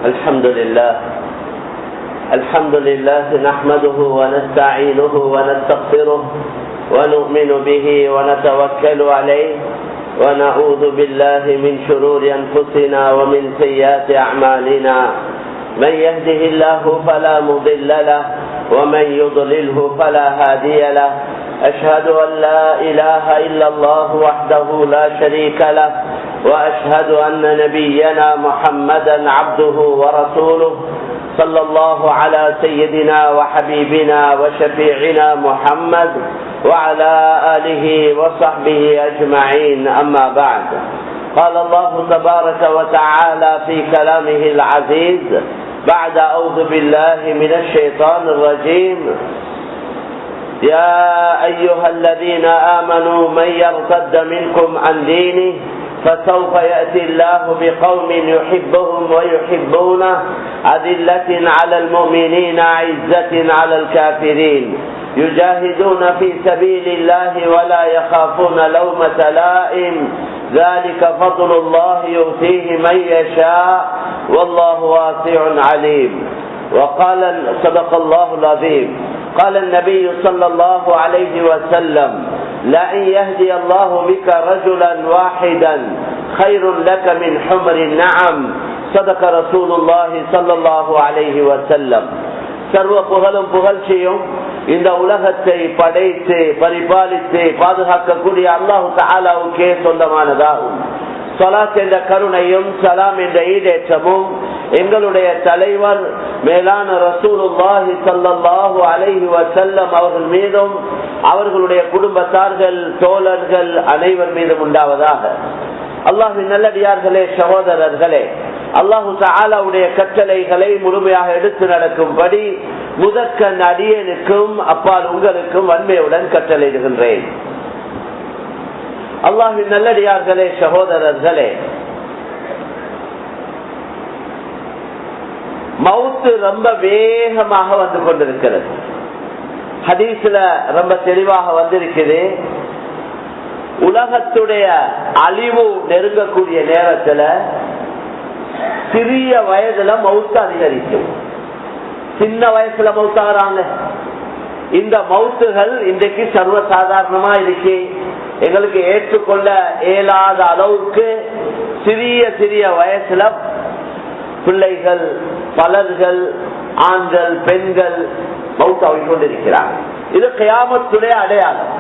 الحمد لله نحمده ونستعينه ونستغفره ونؤمن به ونتوكل عليه ونعوذ بالله من شرور أنفسنا ومن سيئات أعمالنا من يهده الله فلا مضل له ومن يضلله فلا هادي له أشهد أن لا إله إلا الله وحده لا شريك له وأشهد أن نبينا محمدا عبده ورسوله صلى الله على سيدنا وحبيبنا وشفيعنا محمد وعلى آله وصحبه أجمعين أما بعد قال الله تبارك وتعالى في كلامه العزيز بعد أعوذ بالله من الشيطان الرجيم يا أيها الذين آمنوا من يرتد منكم عن دينه فسوف يأتي الله بقوم يحبهم ويحبونه أذلة على المؤمنين عزة على الكافرين يجاهدون في سبيل الله ولا يخافون لومة لائم ذلك فضل الله يؤتيه من يشاء والله واسع عليم وقال صدق الله العظيم قال النبي صلى الله عليه وسلم لأن يهدي الله بك رجلا واحدا خير لك من حمر النعم صدق رسول الله صلى الله عليه وسلم சர்வ புகழும் புகழ்ச்சியும் இந்த உலகத்தை படைத்து பரிபாலித்து பாதுகாக்கக்கூடிய அல்லாஹு தஆலாவுக்கே சொந்தமானதாகும். ஸலாத் என்ற கருணையும் சலாம் என்ற ஈடேற்றமும் எங்களுடைய தலைவர் மேலான ரசூலுல்லாஹி ஸல்லல்லாஹு அலைஹி வஸல்லம் அவர்கள் மீதும் அவர்களுடைய குடும்பத்தார்கள் தோழர்கள் அனைவர் மீதும் உண்டாவதாக. அல்லாஹ்வின் நல்லடியார்களே, சகோதரர்களே, அல்லாஹு தஆலாவுடைய கட்டளைகளை முழுமையாக எடுத்து நடக்கும்படி முதற்கண் அடியேனுக்கும் அப்பால் உங்களுக்கும் வன்மையுடன் கட்டளையிடுகின்றேன். அல்லாஹ்வின் நல்லடியார்களே, சகோதரர்களே, மவுத்து ரொம்ப வேகமாக வந்து கொண்டிருக்கிறது. ஹதீஸ்ல ரொம்ப தெளிவாக வந்திருக்குது. உலகத்துடைய அழிவு நெருங்கக்கூடிய நேரத்துல சிறிய வயதுல மவுத்து அதிகரிக்கும். சின்ன வயசுல மவுத்தாகிறாங்க. இந்த மவுத்துகள் இன்றைக்கு சர்வசாதாரணமா இருக்கு. எங்களுக்கு ஏற்றுக்கொள்ள இயலாத அளவுக்கு சிறிய சிறிய வயசுல பிள்ளைகள் பலர்கள் ஆண்கள் பெண்கள் மவுத்தாகிக் கொண்டிருக்கிறாங்க. இது கியாமத்துடைய அடையாளம்.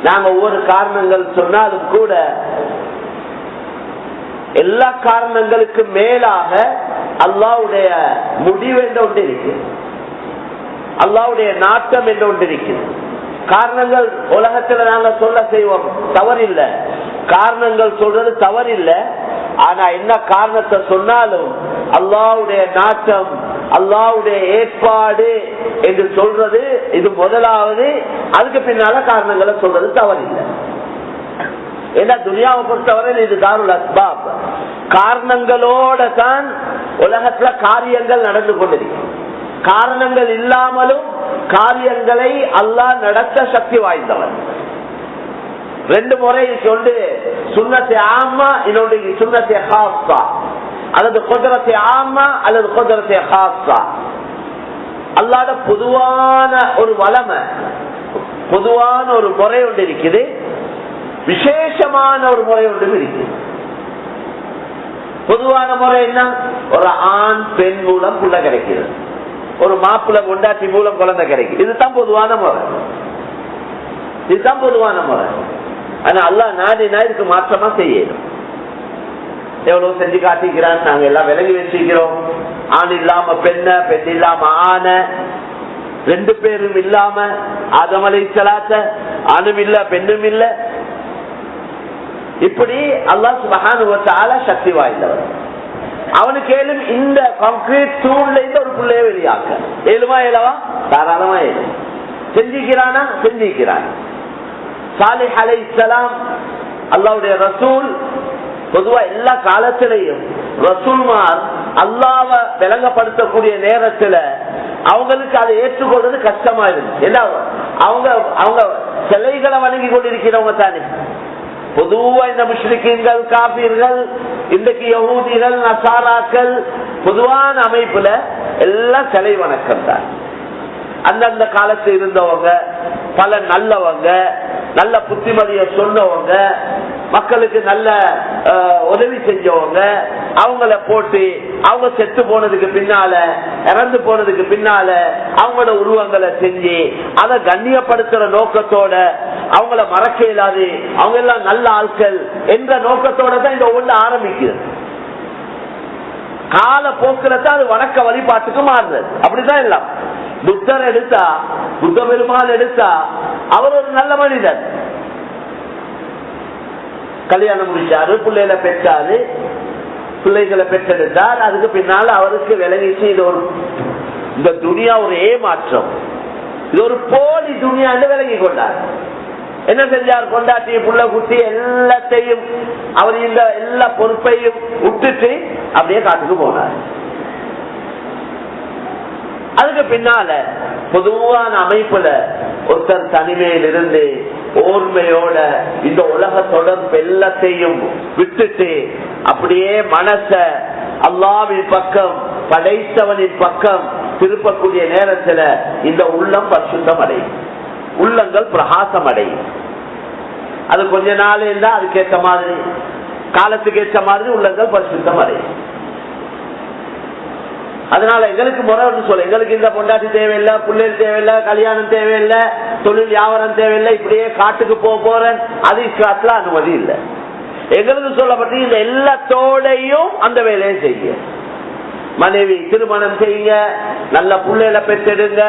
நாங்க ஒவ்வொரு காரணங்கள் சொன்னாலும் கூட எல்லா காரணங்களுக்கு மேலாக அல்லாஹ்வுடைய முடிவு என்று ஒன்று இருக்கு, அல்லாஹ்வுடைய நாட்டம் என்று ஒன்று இருக்கு. காரணங்கள் உலகத்துல நாங்க சொல்ல செய்வோம், தவறில்லை. காரணங்கள் சொல்றது தவறில்லை. ஆனா என்ன காரணத்தை சொன்னாலும் அல்லாஹ்வுடைய நாட்டம் அல்லாஹ்வுடைய ஏற்பாடு என்று சொல்றது இது முதலாவது. அதுக்கு பின்னால காரணங்களை சொல்றது தவறில்லை. ஏன்னா துனியாவை பொறுத்தவரை இது தாருல் அஸ்பாப். காரணங்களோட தான் உலகத்துல காரியங்கள் நடந்து கொண்டிருக்கு. காரணங்கள் இல்லாமலும் காரியங்களை அல்லாஹ் நடத்த சக்தி வாய்ந்தவன். ரெண்டு முறை சொல்லு, சுன்னத்தை ஆமா, இன்னொன்று சுன்னத்தை ஹாஸா, அல்லது குத்ரத்தை ஆமா அல்லது குத்ரத்தை ஹாஸா. அல்லாஹ்ட பொதுவான ஒரு வளமை, பொதுவான ஒரு முறை ஒன்று இருக்குது, விசேஷமான ஒரு முறை ஒன்று இருக்கு. பொதுவான முறை என்ன? ஒரு ஆண் பெண் மூலம் புள்ள கிடைக்கிறது, ஒரு மாப்பிள்ளை கொண்டாட்டி மூலம் குழந்தை கிடைக்குது. இதுதான் பொதுவான முறை, இதுதான் பொதுவான முறை. ஆனா அல்லாஹ் நாடினா இதுக்கு மாற்றமா செய்யணும். எவ்வளவு செஞ்சு காட்டிக்கிறான்னு நாங்க எல்லாம் விலகி வச்சுக்கிறோம். ஆண் இல்லாம பெண்ண, பெண் இல்லாம ஆன, ரெண்டு பேரும் இல்லாம ஆதம் அலைஹிஸ்ஸலாத்த, ஆணும் இல்ல பெண்ணும் இல்ல. இப்படி அல்லாஹ் சுப்ஹானஹு வ தஆலா சக்தி வாய்ந்தவர். அவனுக்கு ஏழும் இந்த கான்கிரீட் தூண்ல இருந்து ஒரு பிள்ளைய வெளியாக்க ஏழுமா ஏலவா? தாராளமா ஏழு. செஞ்சிக்கிறானா? செஞ்சிக்கிறான். சாலிஹ் அலைஹிஸ்ஸலாம் அல்லாஹ்வுடைய ரசூல். பொதுவா எல்லா காலத்திலையும் ரசூல்மார் அல்லாஹ்வை விளங்கப்படுத்தக்கூடிய நேரத்துல அவங்களுக்கு அதை ஏற்றுக்கொள்றது கஷ்டமா இருந்துச்சு. அவங்க அவங்க சிலைகளை வணங்கி கொண்டிருக்கிறவங்க தானே. பொதுவா இந்த முஷ்ரிக்கீன்கள், காபீர்கள், இன்றைக்கு யஹூதிகள், நசாராக்கள், பொதுவான அமைப்புல எல்லாம் சிலை வணக்கம் தான். அந்தந்த காலத்தில் இருந்தவங்க பல நல்லவங்க, நல்ல புத்திமதிய சொன்னவங்க, மக்களுக்கு நல்ல உதவி செஞ்சவங்க, அவங்கள போட்டு அவங்க செத்து போனதுக்கு பின்னால, இறந்து போனதுக்கு பின்னால அவங்களோட உருவங்களை செஞ்சு அதை கண்ணியப்படுத்துற நோக்கத்தோட அவங்கள மறக்க இயலாது, அவங்க எல்லாம் நல்ல ஆட்கள் என்ற நோக்கத்தோட தான் இந்த ஒண்ணு ஆரம்பிக்குது. கால போக்குல தான் அது வணக்க வழிபாட்டுக்கு மாறுது. அப்படிதான் எல்லாம். புத்தர் எடுத்தா, புத்த பெருமாள் எடுத்தா, அவர் ஒரு நல்ல மனிதர். கல்யாணம் முடிச்சாரு, பிள்ளைகளை பெற்றாரு, பிள்ளைகளை பெற்றெடுத்தார். அதுக்கு பின்னால அவருக்கு விளங்கிச்சு இது ஒரு, இந்த துனியா ஒரு ஏமாற்றம், இது ஒரு போலி துனியா என்று விளங்கி கொண்டார். என்ன செஞ்சார்? கொண்டாட்டி புள்ள குட்டி எல்லாத்தையும் அவர் இந்த எல்லா பொறுப்பையும் விட்டுட்டு அப்படியே காட்டுக்கு போனார். அதுக்கு பின்னால பொதுவான அமைப்புல ஒருத்தர் தனிமையில் இருந்து ஓர்மையோட இந்த உலக தொடர்பு எல்லாத்தையும் விட்டுட்டு அப்படியே மனச அல்லாஹ்வின் பக்கம், படைத்தவனின் பக்கம் திருப்பக்கூடிய நேரத்துல இந்த உள்ளம் பரிசுத்தம் அடையும், உள்ளங்கள் பிரகாசம் அடையும். அது கொஞ்ச நாள் இருந்தா அதுக்கேற்ற மாதிரி, காலத்துக்கு ஏற்ற மாதிரி உள்ளங்கள் பரிசுத்தம் அடையும். அதனால எங்களுக்கு முறை சொல்ல, எங்களுக்கு இந்த பொண்டாட்டி தேவையில்லை, பிள்ளைகள் தேவையில்லை, கல்யாணம் தேவையில்லை, தொழில் வியாபாரம் தேவையில்லை, இப்படியே காட்டுக்கு போறேன், அது இஸ்லாத்துல அனுமதி இல்லை. எங்களுக்கு சொல்லப்பட்டு இந்த எல்லாத்தோடையும் அந்த வேலையை செய்ய, மனைவி திருமணம் செய்யுங்க, நல்ல பிள்ளைகளை பெற்றெடுங்க,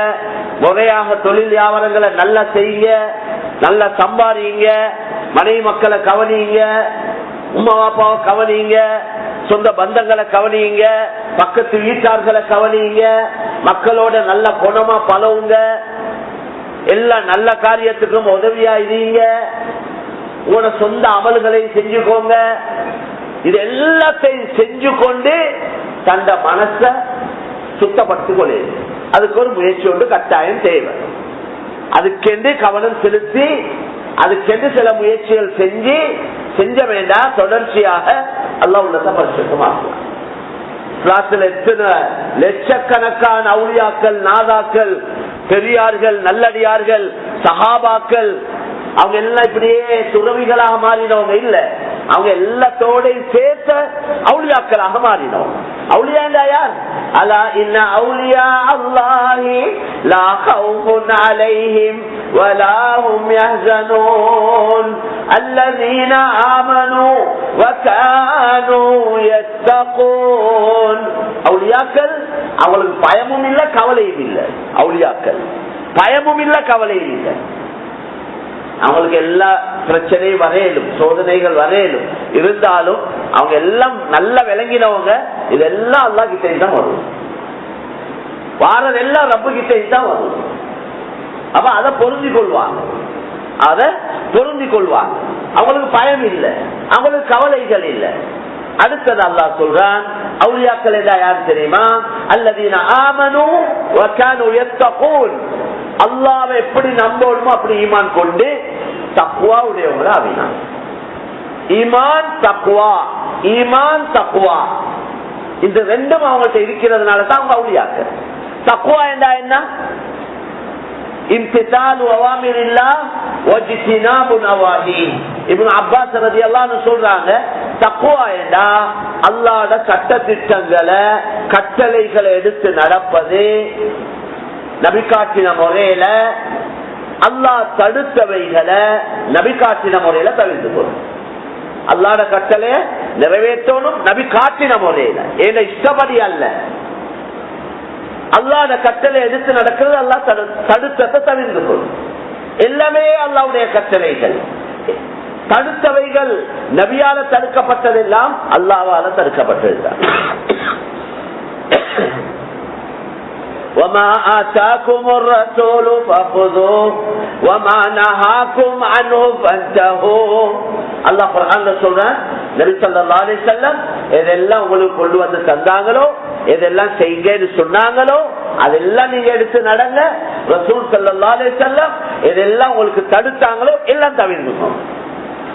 முறையாக தொழில் வியாபாரங்களை நல்லா செய்யுங்க, நல்லா சம்பாதிங்க, மனைவி மக்களை கவனிங்க, உமா பாப்பாவை கவனிங்க, சொந்த பந்தங்களை கவனிங்க, பக்கத்து வீட்டார்களை கவனிங்க, மக்களோட நல்ல குணமா பழவுங்க, எல்லா நல்ல காரியத்துக்கும் உதவியா இருங்க, உங்களோட சொந்த அமல்களை செஞ்சுக்கோங்க. இது எல்லாத்தையும் செஞ்சு கொண்டு தந்த மனச சுத்தப்படுத்திக் கொள்ள, அதுக்கு ஒரு முயற்சி ஒன்று கட்டாயம் தேவை. அதுக்கென்று கவனம் செலுத்தி, அதுக்கென்று சில முயற்சிகள் செஞ்ச வேண்டாம், தொடர்ச்சியாக அல்லாஹ் உள்ளத்தை பரிசுத்தமாக்கலாம். எத்தனை லட்சக்கணக்கான அவுலியாக்கள், நாதாக்கள், பெரியார்கள், நல்லடியார்கள், சஹாபாக்கள், அவங்க எல்லாம் இப்படியே துறவிகளாக மாறினவங்க இல்ல, அவங்க எல்லாத்தோடையும் சேர்த்த அவுலியாக்களாக மாறினவங்க. அவுலியா யார்? அலா இன்ன அவுலியா அல்லாஹி லா கௌஃபுன் அலைஹிம் வலா ஹும் யஹ்ஸனூன் அல்லதீன ஆமனூ வகானூ யத்தகூன். அவுலியாக்கள் அவங்களுக்கு பயமும் இல்ல, கவலையும் இல்ல. அவுலியாக்கள் பயமும் இல்ல, கவலையும் இல்லை. அவங்களுக்கு எல்லா பிரச்சனையும் வரையிலும், சோதனைகள் வரையிலும், இருந்தாலும் அவங்க எல்லாம் நல்ல விளங்கினவங்க. இதெல்லாம் அல்லாஹ் கிட்ட தான் வரும், வாரதெல்லாம் ரப்பு கிட்ட தான் வரும். அப்ப அதை பொருந்தி கொள்வாங்க, அதை பொருந்தி கொள்வாங்க. அவங்களுக்கு பயம் இல்லை, அவங்களுக்கு கவலைகள் இல்லை. அடுத்தது அல்லாஹ் சொல்றான், அவுலியாக்கள் யார் தெரியுமா? அல்லதீன ஆமனூ வ கானூ யத்தகூன். அல்லாஹ்வை எப்படி நம்பணுமோ அப்படி ஈமான் கொண்டு தக்வா உடையவங்கள ஆவினா. ஈமான் தக்வா, ஈமான் தக்வா, இந்த ரெண்டும் அவங்கள்ட்ட இருக்கிறதுனால தான் அவங்க அவுலியாக்கள். தக்வா என்றா என்ன? இம்திசாலு அவாமிரில்லாஹ் வஜ்தினாபு நவாஹி. இப்னு அப்பாஸ் ரலியல்லாஹு அன்ஹு சொல்றாங்க, தக்வா என்றா அல்லாஹ்வுடைய சட்ட திட்டங்களை, கட்டளைகளை எடுத்து நடப்பது, நபி காட்டின முறையில, அல்லாஹ் தடுத்தவைகளை நபி காட்டின முறையில தவிர்த்து போகும். அல்லாஹ்ட கட்டளைய நிறைவேற்றணும் நபி காட்டின முறையில, ஏன்னா இஷ்டப்படி அல்ல. அல்லாஹ்ட கட்டளை எடுத்து நடக்கிறது, அல்லாஹ் தடுத்தத்தை தவிர்த்து போகும். எல்லாமே அல்லாஹ்வுடைய கட்டளைகள். தடுத்தவைகள் நபியால தடுக்கப்பட்டதெல்லாம் அல்லாஹ்வால தடுக்கப்பட்டதுதான். وما آتاكم الرسول فخذوه وما نهاكم عنه فانتهوا. அல்லாஹ் குர்ஆன்ல சொல்றான், நபி ஸல்லல்லாஹு அலைஹி வஸல்லம் எதெல்லாம் உங்களுக்கு கொண்டு வந்து தந்தாங்களோ, எதெல்லாம் செய்யுங்கன்னு சொன்னாங்களோ அதெல்லாம் நீங்க எடுத்து நடங்க. ரசூல் ஸல்லல்லாஹு அலைஹி வஸல்லம் எதெல்லாம் உங்களுக்கு தடுத்தாங்களோ எல்லாம் தவிர்க்கணும்.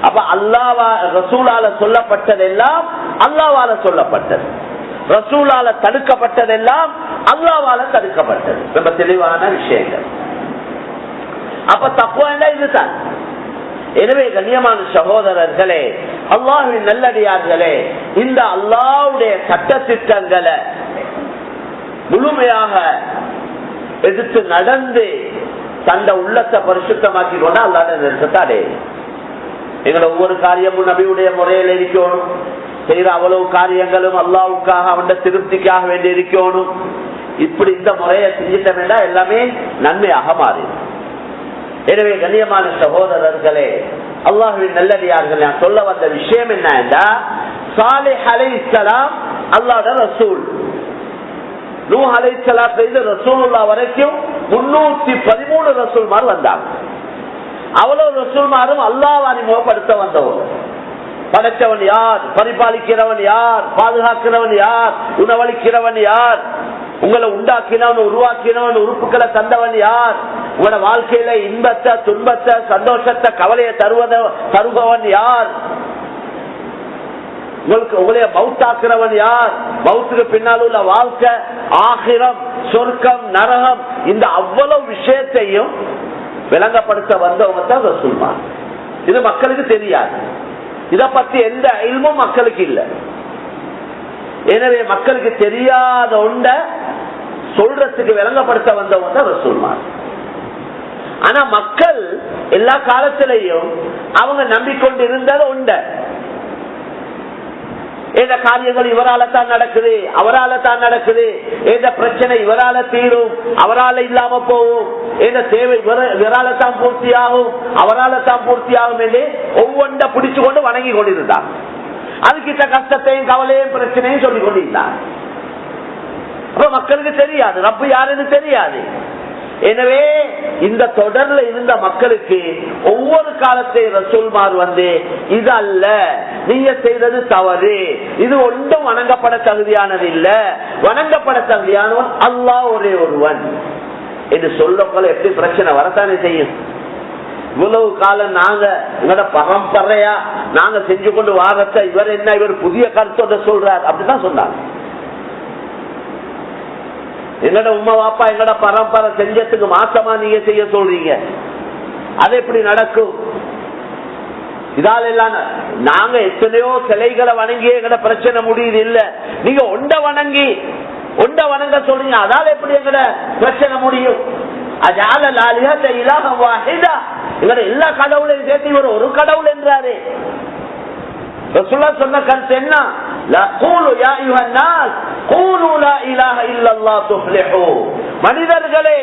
அப்ப அல்லாஹ் ரசூலால சொல்லப்பட்டதெல்லாம் அல்லாஹ்வால சொல்லப்பட்டது, ரசூலால தடுக்கப்பட்டதெல்லாம் அல்லாஹ்வால தடுக்கப்பட்டது. ரொம்ப தெளிவான விஷயங்கள். அப்ப தக்குவா இதுதான். எனவே கண்ணியமான சகோதரர்களே, அல்லாஹ்வின் நல்லடியார்களே, இந்த அல்லாஹ்வுடைய சட்ட திட்டங்களை முழுமையாக எதிர்த்து நடந்து தந்த உள்ளத்தை பரிசுத்தமாக்கி கொண்டா அல்லாஹ்வுடைய நெருக்கத்தை அடையும். எங்களை ஒவ்வொரு காரியமும் நபியுடைய முறையில் இருக்கணும். செய்யற அவ்வளவு காரியங்களும் அல்லாஹ்வுக்காக அவன் திருப்திக்காக வேண்டி இருக்கணும். இப்படி இந்த முறையை செஞ்சிட்டோம்னா எல்லாமே நன்மையாக மாறும். எனவே கண்ணியமான சகோதரர்களே, அல்லாஹ்வின் நல்லடியார்கள், நான் சொல்ல வந்த விஷயம் என்னன்னா, சாலிஹ் அலைஹிஸ்ஸலாம் அல்லாஹ்வுடைய ரசூல், நூஹ் அலைஹிஸ்ஸலாத்திலிருந்து ரசூலுல்லாஹ் வரைக்கும் 313 ரசூல்மார் வந்தாங்க. அவ்வளவு ரசூல்மாரும் அல்லாஹ்வை அறிமுகப்படுத்த வந்தவர். படைச்சவன் யார், பரிபாலிக்கிறவன் யார், பாதுகாக்கிறவன் யார், உணவளிக்கிறவன் யார், உங்களை உண்டாக்கினவன், உருவாக்கினவன், உறுப்புகளை தந்தவன் யார், உங்களோட வாழ்க்கையில இன்பத்தை, துன்பத்தை, சந்தோஷத்தை, கவலையை தருபவன் யார், உங்களுக்கு உங்களைய மௌத்தாக்குறவன் யார், மௌத்துக்கு பின்னால் உள்ள வாழ்க்கை, ஆகிரம், சொர்க்கம், நரகம், இந்த அவ்வளவு விஷயத்தையும் விளங்கப்படுத்த வந்தவங்க தான் ரசூல்மார். இது மக்களுக்கு தெரியாது. இத பத்தி எந்த இல்மும் மக்களுக்கு இல்லை. எனவே மக்களுக்கு தெரியாத ஒண்ட சொல்றதுக்கு விளங்கப்படுத்த வந்தவங்க தான் ரசூல்மார். ஆனா மக்கள் எல்லா காலத்திலையும் அவங்க நம்பிக்கொண்டு இருந்தது உண்ட. ஏத காரியங்கள் இவரால தான் நடக்குது, அவரால தான் நடக்குது, ஏத பிரச்சனை இவரால தீரும், அவரால இல்லாம போகும், ஏத தேவை இவரால தான் பூர்த்தியாகும், அவரால தான் பூர்த்தியாகும் என்று ஒவ்வொன்றை பிடிச்சு கொண்டு வணங்கி கொண்டிருந்தார். அதுக்கிட்ட கஷ்டத்தையும் கவலையும் பிரச்சனையும் சொல்லிக் கொண்டிருந்தார். அப்ப மக்களுக்கு தெரியாது, ரப்பு யாருன்னு தெரியாது. எனவே இந்த தொடர்ல இருந்த மக்களுக்கு ஒவ்வொரு காலத்தை ரசூல்மார் வந்து, இது அல்ல, நீங்க செய்தது தவறு, இது ஒன்றும் வணங்கப்பட தகுதியானது இல்ல, வணங்கப்பட தகுதியானவன் அல்லாஹ் ஒரே ஒருவன் என்று சொல்லப்போல எப்படி பிரச்சனை வரத்தானே செய்யும். இவ்வளவு காலம் நாங்க எங்களோட பரம்பரையா நாங்க செஞ்சு கொண்டு வாரத்த இவர் என்ன, இவர் புதிய கருத்தோட சொல்றார் அப்படிதான் சொன்னாங்க. எங்கட உமா வாப்பா எங்கட பரம்பரை செஞ்சதுக்கு மாசமா நீங்க செய்ய சொல்றீங்க, அது எப்படி நடக்கும்? இதால எல்லாம் நாங்க எத்தனையோ சிலைகளை வணங்கி எங்கட பிரச்சனை முடியுது இல்ல, நீங்க ஒண்ட வணங்க சொல்றீங்க, அதால எப்படி எங்கட பிரச்சனை முடியும்? எங்கட எல்லா கடவுளையும் சேர்த்து இவர் ஒரு கடவுள் என்றாரு. சொன்ன கருத்து என்ன? மனிதர்களே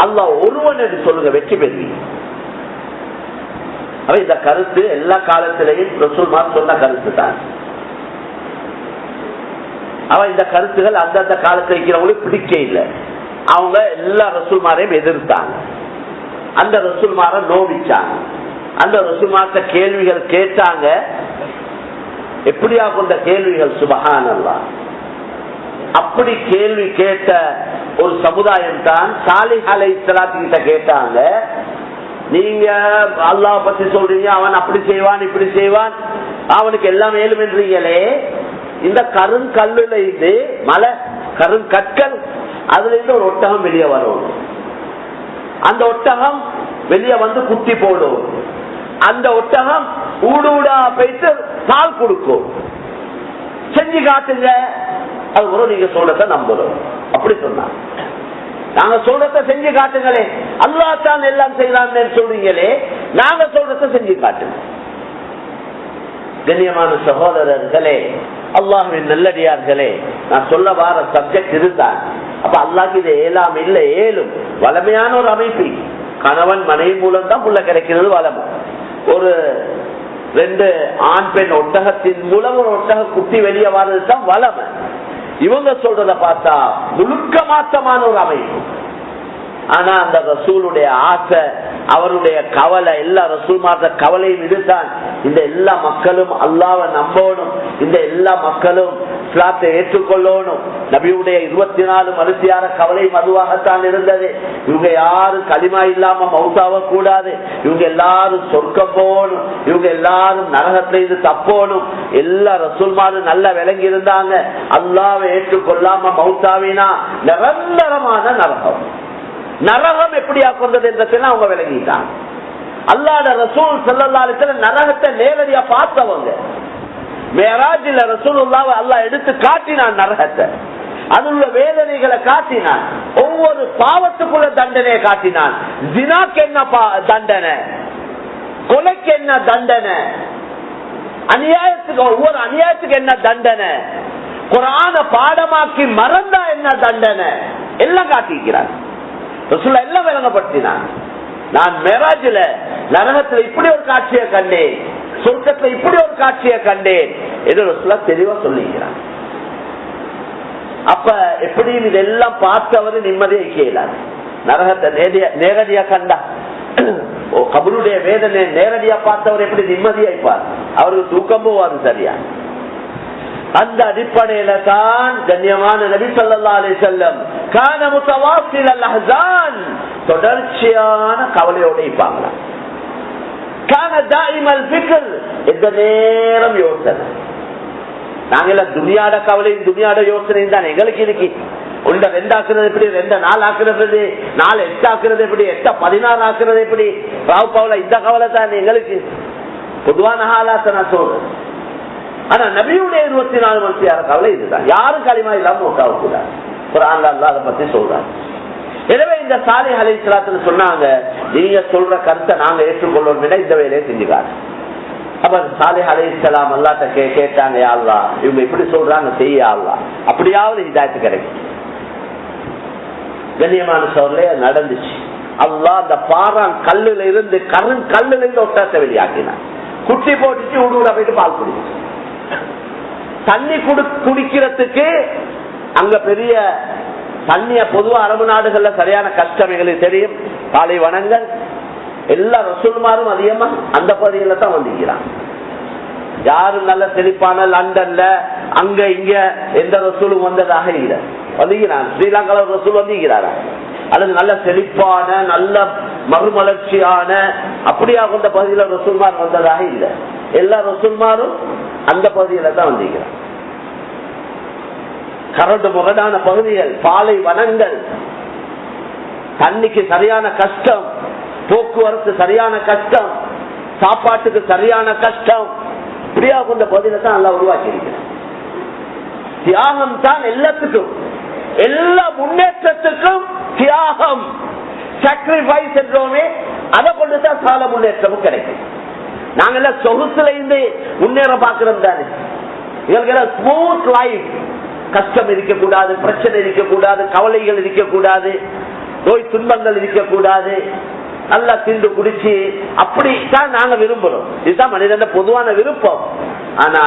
அல்லாஹ் ஒருவன் என்று சொல்லுங்க, வெற்றி பெறுவீங்க. இந்த கருத்து எல்லா காலத்திலையும் ரசூல்மார் சொன்ன கருத்து தான். அவன் இந்த கருத்துகள் அந்தந்த காலத்தில் இருக்கிறவங்களுக்கு பிடிக்க இல்லை. அவங்க எல்லா ரசூல்மாரையும் எதிர்த்தாங்க, அந்த ரசூல்மார நோவிச்சாங்க, அந்த ரசூல்மார்ட்ட கேள்விகள் கேட்டாங்க. எப்படியா கொண்ட கேள்விகள், சுப்ஹானல்லாஹ். அப்படி கேள்வி கேட்ட ஒரு சமுதாயம் தான் சாலிஹ் அலைஹிஸ்ஸலாம் கிட்ட கேட்டாங்க, நீங்க அல்லாஹ் பத்தி சொல்றீங்க, அவன் அப்படி செய்வான் இப்படி செய்வான், அவனுக்கு எல்லாம் மேலும் என்றீங்களே, இந்த கருங்கல்லுல இருந்து மலை கருங்கற்கள், அதுல இருந்து ஒரு ஒட்டகம் வெளியே வரும், அந்த ஒட்டகம் வெளியே வந்து குட்டி போடும், அந்த ஒட்டகம் ஊடூடா போயிட்டு பால் கொடுக்கும், செஞ்சு காட்டுங்க, அது ஒரு நீங்க சொல்றத நம்புறோம் அப்படி சொன்னாங்க. நாங்க சொல்றத செஞ்சு காட்டுங்களே, அல்லாஹ் தான் எல்லாம் செய்யறான்னு சொல்றீங்களே, நாங்க சொல்றத செஞ்சு காட்டுங்க. கண்ணியமான சகோதரர்களே, அல்லாஹ்வின் நல்லடியார்களே, நான் சொல்ல வார சப்ஜெக்ட் இதுதான். அப்ப அல்லாஹ்க்கு இது ஏலாம் இல்லை, ஏலும் வளமையான ஒரு அமைப்பு. கணவன் மனைவி மூலம் தான் புள்ள கிடைக்கிறது வளமை. ஒரு 2 ஆண் பெண் ஒட்டகத்தின் மூலம் ஒரு ஒட்டக குட்டி வெளியே வர்றது தான் வளமை. இவங்க சொல்றத பார்த்தா முழுக்க மாற்றமான ஒரு அமைப்பு. ஆனா அந்த ரசூலுடைய ஆசை, அவருடைய கவலை, எல்லா ரசூல்மார்ட கவலையும் இதுதான். இந்த எல்லா மக்களும் அல்லாஹ்வை நம்பணும், இந்த எல்லா மக்களும் இஸ்லாத்தை ஏற்றுக்கொள்ளணும். நபியுடைய 24 மனுஷியார கவலையும் அதுவாகத்தான் இருந்தது. இவங்க யாரும் களிமா இல்லாம மௌத்தாவ கூடாது, இவங்க எல்லாரும் சொர்க்கம் போகணும், இவங்க எல்லாரும் நரகத்துல இது தப்போணும். எல்லா ரசூல்மாரும் நல்லா விளங்கி இருந்தாங்க. அல்லாஹ்வை ஏற்றுக்கொள்ளாம மௌத்தாவினா நிரந்தரமான நரகம். நரகம் எப்படி ஆக்குறது என்றதெல்லாம் அவங்க விளங்கிட்டாங்க. அல்லாஹ்வுடைய ரசூல் ஸல்லல்லாஹு அலைஹி வஸல்லம் நரகத்தை நேரடியா பார்த்தவங்க. மேராஜில ரசூலுல்லாஹ்வை அல்லாஹ் எடுத்து காட்டினான் நரகத்தை, அதுள்ள வேதனைகளை காட்டினான், ஒவ்வொரு பாவத்துக்குள்ள தண்டனையை காட்டினான். ஜினாக்கு என்ன தண்டனை, கொலைக்கு என்ன தண்டனை, அநியாயத்துக்கு ஒவ்வொரு அநியாயத்துக்கு என்ன தண்டனை, குர்ஆன பாடமாக்கி மறந்தா என்ன தண்டனை எல்லாம் காட்டிக்கிறார். ரசூலுல்லாஹ் எல்லாம் விளங்கப்படுத்தினான். நான் மேராஜில நரகத்துல இப்படி ஒரு காட்சியை கண்டேன், சொர்க்கத்துல இப்படி ஒரு காட்சியை கண்டேன் என்று ரசூலுல்லாஹ் தெளிவா சொல்லிக்கிறான். அப்ப எப்படியும் இதெல்லாம் பார்த்தவர் நிம்மதியை கேளாது. நரகத்தை நேரடியா கண்டா, கபருடைய வேதனை நேரடியா பார்த்தவர் எப்படி நிம்மதியாய்ப்பார், அவருக்கு தூக்கம் போவாது சரியா. அந்த அடிப்படையில தான் கண்ணியமான நபி ஸல்லல்லாஹு அலைஹி வஸல்லம் கான முத்தவாஸில் அஹ்ஸான், தொடர்ச்சியான கவலையோட இருப்பாங்களா. கான தாயிமல் ஃபிக்ர், எந்த நேரம் யோசனை. நாங்க துனியாட கவலையும் துனியாட யோசனையும் தான் எங்களுக்கு இருக்கு. ஒன்றை 2 ஆக்குறது எப்படி, 2 4 ஆக்குறது, 4 8 ஆக்குறது எப்படி, 8 16 ஆக்குறது எப்படி, ராவ் கவலை, இந்த கவலை தான் எங்களுக்கு பொதுவான ஹாலாத்தை நான் சொல்றேன். ஆனா நபியுடைய 24 மனுஷியார கவலை இதுதான். யாரும் களிமா இல்லாம நோக்காக கூடாது. குர்ஆன்ல அல்லாஹ் அதை பத்தி சொல்றாங்க. எனவே இந்த சாலிஹ் அலைஹிஸ்ஸலாத்து சொன்னாங்க, நீங்க சொல்ற கருத்தை நாங்க ஏற்றுக்கொள்ளணும், இந்த வேலையை செஞ்சுக்காரு. அப்ப சாலிஹ் அலைஹிஸ்ஸலாம் அல்லாஹ்ட்ட கேட்டாங்க, யா அல்லாஹ் இவங்க இப்படி சொல்றாங்க, செய்ய அல்லாஹ், அப்படியாவது ஹிதாயத் கிடைக்கும். கண்ணியமான சோழர்களே நடந்துச்சு. அல்லாஹ் அந்த பாறான் கல்லுல இருந்து கல்லுல இருந்து ஒட்டத்தை வெளியாக்கினான். குட்டி போட்டுச்சு, ஊடுல போயிட்டு பால் குடிச்சு. தண்ணி குடிக்கிறதுக்கு அங்க பெரிய தண்ணிய பொதுவா அரபு நாடுகள்ல சரியான கஷ்டம் எங்களுக்கு தெரியும். பாலைவனங்கள் எல்லா ரசூல்மாரும் அதிகமா அந்த பகுதியில தான் வந்திருக்கிறான். யாரும் நல்ல செழிப்பான லண்டன்ல அங்க இங்க எந்த ரசூலும் வந்ததாக இல்லை. வந்திருக்கிறான் ஸ்ரீலங்கால ஒரு ரசூல் வந்திருக்கிறாரா, அல்லது நல்ல செழிப்பான நல்ல மறுமலர்ச்சியான அப்படியா அந்த பகுதியில ரசூல்மார் வந்ததாக இல்லை. எல்லா ரசூல்மாரும் அந்த பகுதியில தான் வந்திருக்கிறான். கரடு முரடான பகுதிகள், பாலை வனங்கள், தண்ணிக்கு சரியான கஷ்டம், போக்குவரத்து சரியான கஷ்டம், சாப்பாட்டுக்கு சரியான கஷ்டம், இப்படியா கொண்ட பகுதியில தான் எல்லாம் உருவாக்கி இருக்கிறார். தியாகம் தான் எல்லாத்துக்கும், எல்லா முன்னேற்றத்துக்கும் தியாகம், சாக்ரிஃபைஸ் என்றோமே, அதை கொண்டுதான் சால முன்னேற்றமும் கிடைக்கும். நாங்க சொகுசுல இருந்து முன்னேற பாக்குறோம் தானே. இவங்களுக்கு ஸ்மூத் லைஃப், கஷ்டம் இருக்கக்கூடாது, பிரச்சனை இருக்கக்கூடாது, கவலைகள் இருக்கக்கூடாது, நோய் துன்பங்கள் இருக்கக்கூடாது, நல்லா திண்டு குடிச்சு அப்படித்தான் நாங்க விரும்புறோம். இதுதான் மனிதன் பொதுவான விருப்பம். ஆனா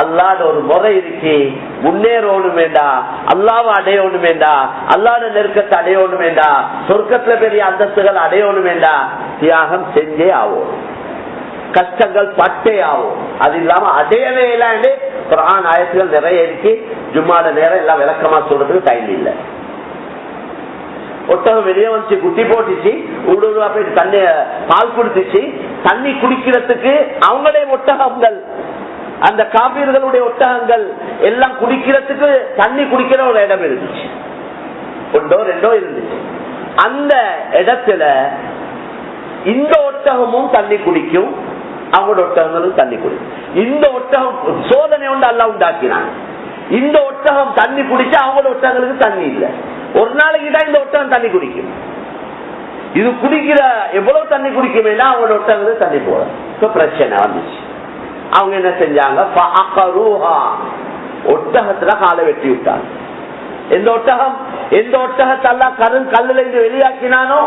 அல்லாட ஒரு முறை இருக்கு, முன்னேறணும் வேண்டா, அல்லாவை அடையணும் வேண்டா, அல்லாட நெருக்கத்தை அடையணும் வேண்டா, சொர்க்கத்துல பெரிய அந்தஸ்துகள் அடையணும் வேண்டா, தியாகம் செஞ்சே ஆகும், கஷ்டங்கள் பட்டே ஆகும். அது இல்லாம அடையவே இல்லை. குர்ஆன் ஆயத்துகள் நிறைய இருக்கு. ஜும்மாட நேரம் எல்லாம் விளக்கமா சொல்றதுக்கு டைம் இல்லை. ஒட்டகம் வெளியே வந்து குட்டி போட்டுச்சு, ஊடுருவா போயிட்டு தண்ணி பால் குடிச்சிச்சு. தண்ணி குடிக்கிறதுக்கு அவங்களே ஒட்டகங்கள், அந்த காபீர்களுடைய ஒட்டகங்கள் எல்லாம் குடிக்கிறதுக்கு தண்ணி குடிக்கிற ஒரு இடம் இருந்துச்சு, 1 2 இருந்துச்சு. அந்த இடத்துல இந்த ஒட்டகமும் தண்ணி குடிக்கும், அவங்களோட ஒட்டகங்களும் தண்ணி குடிக்கும். இந்த ஒட்டகம் சோதனை ஒன்று அல்லாஹ் உண்டாக்கினான். இந்த ஒட்டகம் தண்ணி குடிச்சா அவங்களோட ஒட்டகங்களுக்கு தண்ணி இல்லை. ஒரு நாளைக்கு தான் இந்த ஒட்டகம் தண்ணி குடிக்கும். இது குடிக்கிற எவ்வளவு தண்ணி குடிக்குமே அவங்களோட ஒட்டகங்களுக்கு தண்ணி போல பிரச்சனை வந்துச்சு. அவங்க என்ன செஞ்சாங்க, ஒட்டகத்துல காலை வெட்டி விட்டாங்க. எந்த ஒட்டகத்தை அல்லாஹ் கல்லுல இருந்து வெளியாக்கினானோ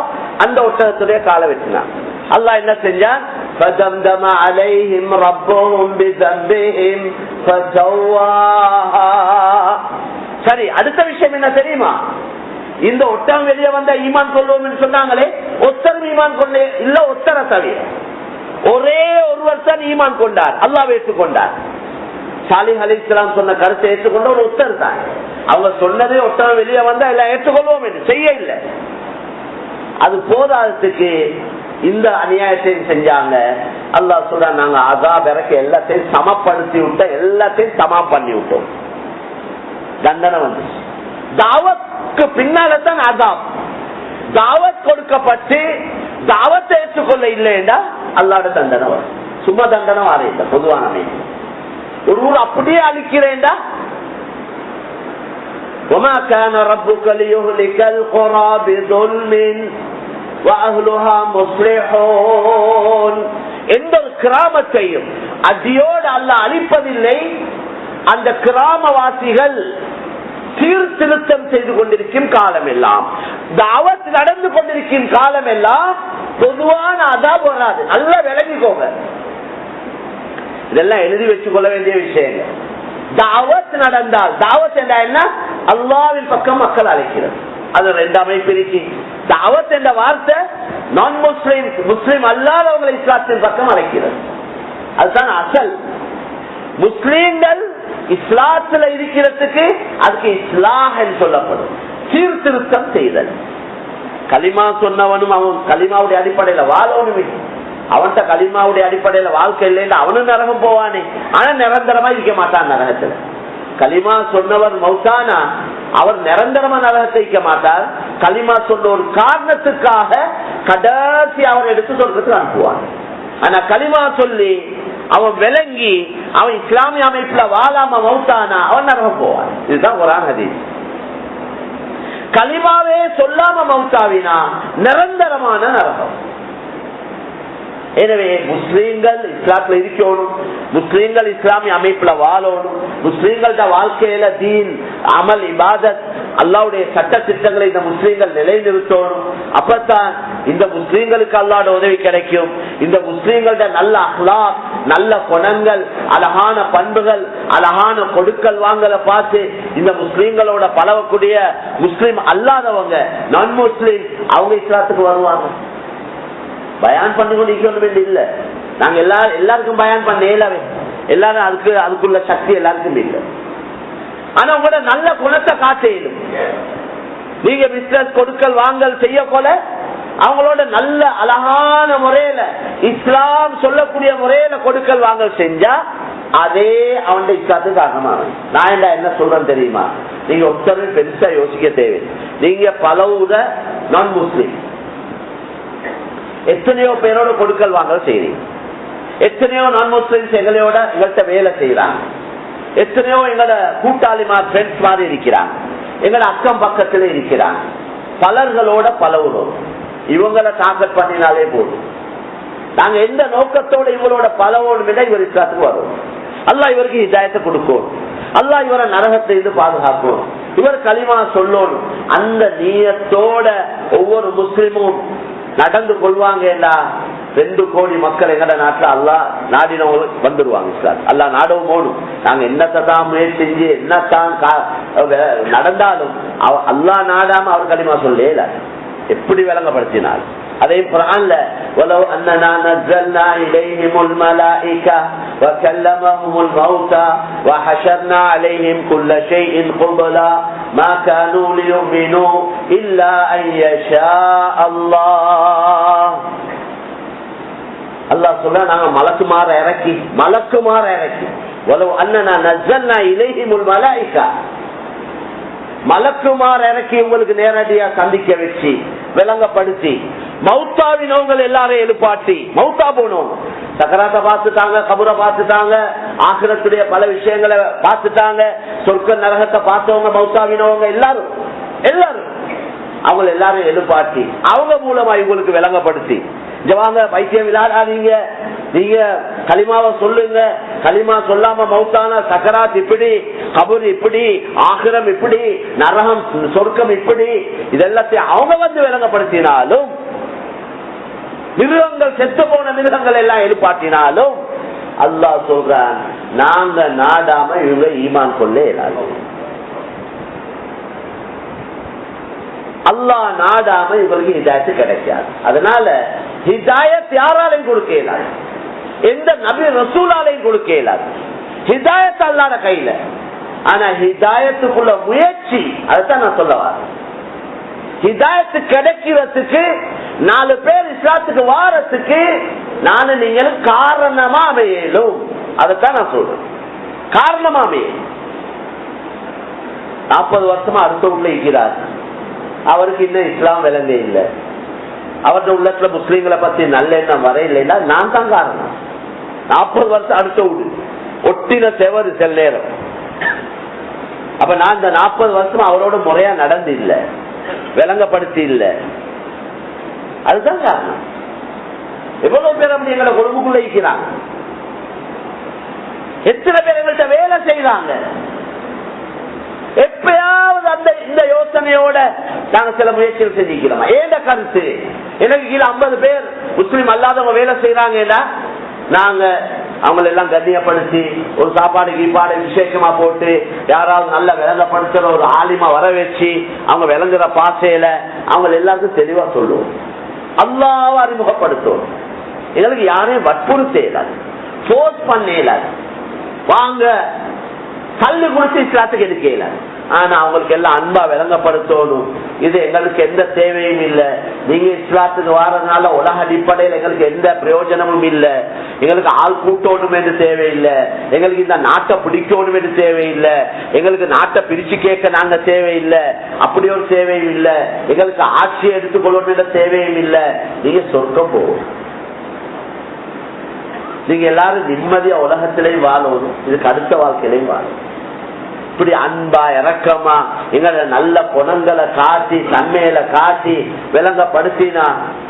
அந்த ஒட்டகத்துடைய காலை வெட்டினான். அல்லாஹ் என்ன செஞ்சான், فَدَمْدَمَ عَلَيْهِمْ رَبُّهُمْ بِذَنبِهِمْ فَسَوَّاهَا. சரி, அடுத்த விஷயம் என்ன தெரியுமா? இந்த ஒட்டகம் வெளியே வந்த ஈமான் கொள்வோம் சொன்னாங்களே, ஒத்தர் ஈமான் கொண்டே இல்ல, ஒத்தர தவிர ஒரே ஒருவர் தான் ஈமான் கொண்டார், அல்லாஹ் ஏற்றுக்கொண்டார். சாலிஹ் அலைஹிஸ்ஸலாம் சொன்ன கருத்தை ஏற்றுக்கொண்ட ஒரு ஒத்தர் தான். அவங்க சொன்னதே ஒட்டகம் வெளியே வந்தா எல்லாம் ஏற்றுக்கொள்வோம் என்று செய்ய இல்லை. அது போதாததுக்கு இந்த அநியாயத்தை செஞ்சாங்க. அல்லாஹ் சொல்ற நாங்க அஸாப் இறக்க எல்லாத்தையும் சமப்படுத்தி விட்டோம், எல்லாத்தையும் சமம் பண்ணி விட்டோம். தண்டனை வந்து தாவத்துக்கு பின்னால்தான் அஸாப். தாவத் கொடுக்கப்பட்டு தாவத்தை ஏற்றுக்கொள்ள இல்லைன்னா அல்லாஹ்வோட தண்டனை வரும். சும்மா தண்டனை வர இல்லை, பொதுவான அமைப்பு. ஒரு ஊர் அப்படியே அழிக்கிறேன்டா وما كان ربك ليهلك القرى بظلم واهلها مصلحون. எந்த கிராமத்தையும் அடியோடு அல்லாஹ் அழிப்பதில்லை, அந்த கிராமவாசிகள் சீர்திருத்தம் செய்து கொண்டிருக்கும் காலம் எல்லாம், தாவத் நடந்து கொண்டிருக்கும் காலம் எல்லாம் பொதுவான அஸாப் வராது. நல்லா விளங்கிக்கோங்க, இதெல்லாம் எழுதி வச்சுக் கொள்ள வேண்டிய விஷயங்கள். தாவத் நடந்தால், தாவத் என்ன, அல்லாஹ்வின் பக்கம் மக்கள் அழைக்கிறது. அது ரெண்டு அமைப்பு இருக்கு. தாவத் என்ற வார்த்தை நான் முஸ்லிம், முஸ்லிம் அல்லாதவங்களை இஸ்லாத்தின் பக்கம் அழைக்கிறது. அதுதான் அசல். முஸ்லிம்கள் இஸ்லாத்துல இருக்கிறதுக்கு அதுக்கு இஸ்லாஹ் என்று சொல்லப்படும், சீர்திருத்தம் செய்தல். கலிமா சொன்னவனும் அவன் கலிமாவுடைய அடிப்படையில வாழணுமே. அவன்கிட்ட கலிமாவுடைய அடிப்படையில வாழ்க்கை இல்லைன்னு அவனும் நரகம் போவானே, ஆனா நிரந்தரமா இருக்க மாட்டான் நரகத்துல. கலிமா சொன்னவர் மௌத்தானா அவர் நிரந்தரமா நரகத்தை இருக்க மாட்டார். கலிமா சொன்ன ஒரு காரணத்துக்காக கடைசி அவர் எடுத்து சொல்றதுக்கு அனுப்புவான். ஆனா கலிமா சொல்லி அவன் விளங்கி அவன் இஸ்லாமிய அமைப்புல வாழாம மௌத்தானா அவன் நரகம் போவான். இதுதான் குர்ஆன் ஹதீஸ். கலிமாவே சொல்லாம மௌத்தாவினா நிரந்தரமான நரகம். எனவே முஸ்லீம்கள் இஸ்லாத்துல இருக்கணும், முஸ்லீம்கள் இஸ்லாமிய அமைப்புல வாழணும், முஸ்லீம்களோட வாழ்க்கையில தீன் அமல் இபாதத் அல்லாஹ்வுடைய சட்ட திட்டங்களை இந்த முஸ்லீம்கள் நிலைநிறுத்தணும். அப்பதான் இந்த முஸ்லீம்களுக்கு அல்லாஹ்வோட உதவி கிடைக்கும். இந்த முஸ்லீம்களோட நல்ல அஹ்லாக், நல்ல குணங்கள், அழகான பண்புகள், அழகான கொடுக்கல் வாங்கலை பார்த்து இந்த முஸ்லீம்களோட பழகக்கூடிய முஸ்லீம் அல்லாதவங்க, நான் முஸ்லீம், அவங்க இஸ்லாத்துக்கு வருவாங்க. பயான் பண்ணி கொண்டு வேண்டிய இல்ல, நாங்க எல்லாருக்கும் பயான் பண்ண இயலாவே, எல்லாரும் அதுக்குள்ள சக்தி எல்லாருக்கும் இல்லை. ஆனா உங்களோட நல்ல குணத்தை காட்டும். நீங்க பிசினஸ் கொடுக்கல் வாங்கல் செய்ய போல அவங்களோட நல்ல அழகான முறையில இஸ்லாம் சொல்லக்கூடிய முறையில கொடுக்கல் வாங்கல் செஞ்சா அதே அவன் இஸ்லாத்துக்கு காரணமாக. நான் என்ன சொல்றேன் தெரியுமா, நீங்க ஒருத்தரும் பெருசா யோசிக்க தேவை. நீங்க பலவுத நான் முஸ்லிம், எத்தனையோ பேரோட கொடுக்கல் வாங்கல் செய்றீங்க, எத்தனையோ நான் முஸ்லிம்ஸ் எங்கள்கிட்ட வேலை செய்யறாங்க, எத்தனையோ எங்களோட கூட்டாளிமா ஃப்ரெண்ட்ஸ் மாதிரி இருக்கிறாங்க, எங்களோட அக்கம் பக்கத்துல இருக்கிறாங்க, பலர்களோட பலவரும் இவங்களை டார்கெட் பண்ணினாலே போதும். நாங்க எந்த நோக்கத்தோட இவரோட பலவோடு விட இவர் இஸ்லாத்துக்கு வரும். அல்லாஹ் இவருக்கு ஹிதாயத்தை கொடுக்கும், அல்லாஹ் இவரை நரகத்தை இருந்து பாதுகாக்கும், இவர் கலிமா சொல்லணும். அந்த நீயத்தோட ஒவ்வொரு முஸ்லிமும் நடந்து கொள்வாங்க. 2 கோடி மக்கள் எங்கட நாட்டுல அல்லாஹ் நாடினவங்களுக்கு வந்துடுவாங்க இஸ்லாம். அல்லாஹ் நாடவும் போடும். நாங்க என்னத்தான் முயற்சி செஞ்சு என்னத்தான் நடந்தாலும் அல்லாஹ் நாடாம அவர் கலிமா சொல்லல, எப்படி விளங்கப்படுத்தினார். அதே குர்ஆன்ல வலவ் அன்னனா நஸல்னா இலைஹிமுல் மலாயிகா வகல்லமஹுமுல் மௌதா வஹஷர்னா அலைஹிம் குல்ல ஷைஇன் குபலா மா கானூ லியுமினூ இல்லா அன் யஷா அல்லாஹ். அல்லாஹ் சொல்ற நாங்க மலக்குமார இறக்கி வலவ் அன்னனா நஸல்னா இலைஹிமுல் மலாயிகா, மலக்குமார் இறக்கி உங்களுக்கு நேரடியா சந்திக்க வச்சு விளங்கப்படுத்தி மௌத்தாவினவங்க எல்லாரும் எழுப்பாட்டி, மௌத்தா போனவங்க சக்கராத்தை பார்த்துட்டாங்க, கபரை பார்த்துட்டாங்க, ஆகிரத்துடைய பல விஷயங்களை பார்த்துட்டாங்க, சொர்க்க நரகத்தை பார்த்தவங்க மௌத்தாவினவங்க எல்லாரும் அவங்க எல்லாரும் எழுப்பாட்டி அவங்க மூலமா இவங்களுக்கு விளங்கப்படுத்தி ஜவாங்க பைத்தியம் விளையாடாதீங்க, நீங்க கலிமாவை சொல்லுங்க, கலிமா சொல்லாம மௌத்தான சக்கராத் இப்படி, கபர் இப்படி, ஆகிரம் இப்படி, நரகம் சொர்க்கம் இப்படி, இதெல்லாத்தையும் அவங்க வந்து விளங்கப்படுத்தினாலும், மிருகங்கள் செத்து போன மிருகங்கள் எல்லாம் எழுப்பாட்டினாலும் அல்லாஹ் சொல்றான் நாங்க நாடாம இவங்க ஈமான் கொள்ள இயலாது. அல்லாஹ் நாடாம இவங்களுக்கு ஹிதாயத்து கிடைக்காது. அதனால ஹிதாயத் யாராலையும் கொடுக்க இயலாது, எந்த நபி ரசூலாலையும் கொடுக்க இயலாது. ஹிதாயத் அல்லாஹ்வுடைய கையில. ஆனா ஹிதாயத்துக்குள்ள முயற்சி, அதுதான் நான் சொல்ல வரேன். ஹிதாயத்து கிடைக்கிறதுக்கு 4 பேர் இஸ்லாத்துக்கு வாரத்துக்கு நானும் நீங்களும் காரணமா அமையலும். அதைத்தான் நான் சொல்றேன், காரணமா அமையும். 40 வருஷமா அடுத்த உள்ள இருக்கிறார், அவருக்கு இன்னும் இஸ்லாம் விளங்க இல்லை, அவருடைய உள்ளத்துல முஸ்லீம்களை பத்தி நல்ல எண்ணம் வர இல்லைன்னா நான் தான் காரணம். 40 வருஷம் அடுத்த விடு ஒட்டின செவரு செல் நேரம். அப்ப நான் இந்த 40 வருஷம் அவரோட முறையா நடந்து இல்ல, விளங்கப்படுத்தி இல்ல, அதுதான் காரணம். எவ்வளவு பேர் அப்படி எங்களை குடும்பக்குள்ள இருக்கிறாங்க, எத்தனை பேர் எங்கள்கிட்ட வேலை செய்யறாங்க. எப்பயாவது அந்த இந்த யோசனையோட நாங்க சில முயற்சிகள் செஞ்சுக்கிறோம். ஏண்ட கருத்து, எனக்கு கீழே 50 பேர் முஸ்லீம் அல்லாதவங்க வேலை செய்யறாங்கன்னா நாங்க அவங்களை எல்லாம் கண்ணியப்படுத்தி ஒரு சாப்பாடு கீப்பாடு விசேஷமா போட்டு யாராவது நல்ல விளங்கப்படுத்துற ஒரு ஆலிமா வர வச்சு அவங்க விளங்குற பாசையில அவங்க எல்லாருக்கும் தெளிவா சொல்லுவோம், அல்லாஹ்வை அறிமுகப்படுத்துவோம். எங்களுக்கு யாரையும் வற்புறுத்த இயலாது, போர்ஸ் பண்ண இயலாது, வாங்க கல்லு குடிச்சு இஸ்லாத்துக்கு எடுக்க இயலாது. ஆனா அவங்களுக்கு எல்லாம் அன்பா விளங்கப்படுத்தணும், இது எங்களுக்கு எந்த தேவையும் இல்லை, நீங்க இஸ்லாத்துக்கு வாரதுனால உலக அடிப்படையில் எங்களுக்கு எந்த பிரயோஜனமும் இல்லை, எங்களுக்கு ஆள் கூட்டணும் என்று தேவையில்லை, எங்களுக்கு இந்த நாட்டை பிடிக்கணும் என்று தேவையில்லை, எங்களுக்கு நாட்டை பிரிச்சு கேட்க நாங்க தேவையில்லை, அப்படி ஒரு தேவையும் இல்லை, எங்களுக்கு ஆட்சியை எடுத்துக்கொள்ளணும் என்ற தேவையும் இல்லை, நீங்க சொர்க்கம் போகும், நீங்க எல்லாரும் நிம்மதியா உலகத்திலையும் வாழணும், இதுக்கு அடுத்த வாழ்க்கையிலையும் வாழணும். இப்படி அன்பா இறக்கமா எங்களை நல்ல குணங்களை காட்டி தன்மையில காட்டி விளங்கப்படுத்தினா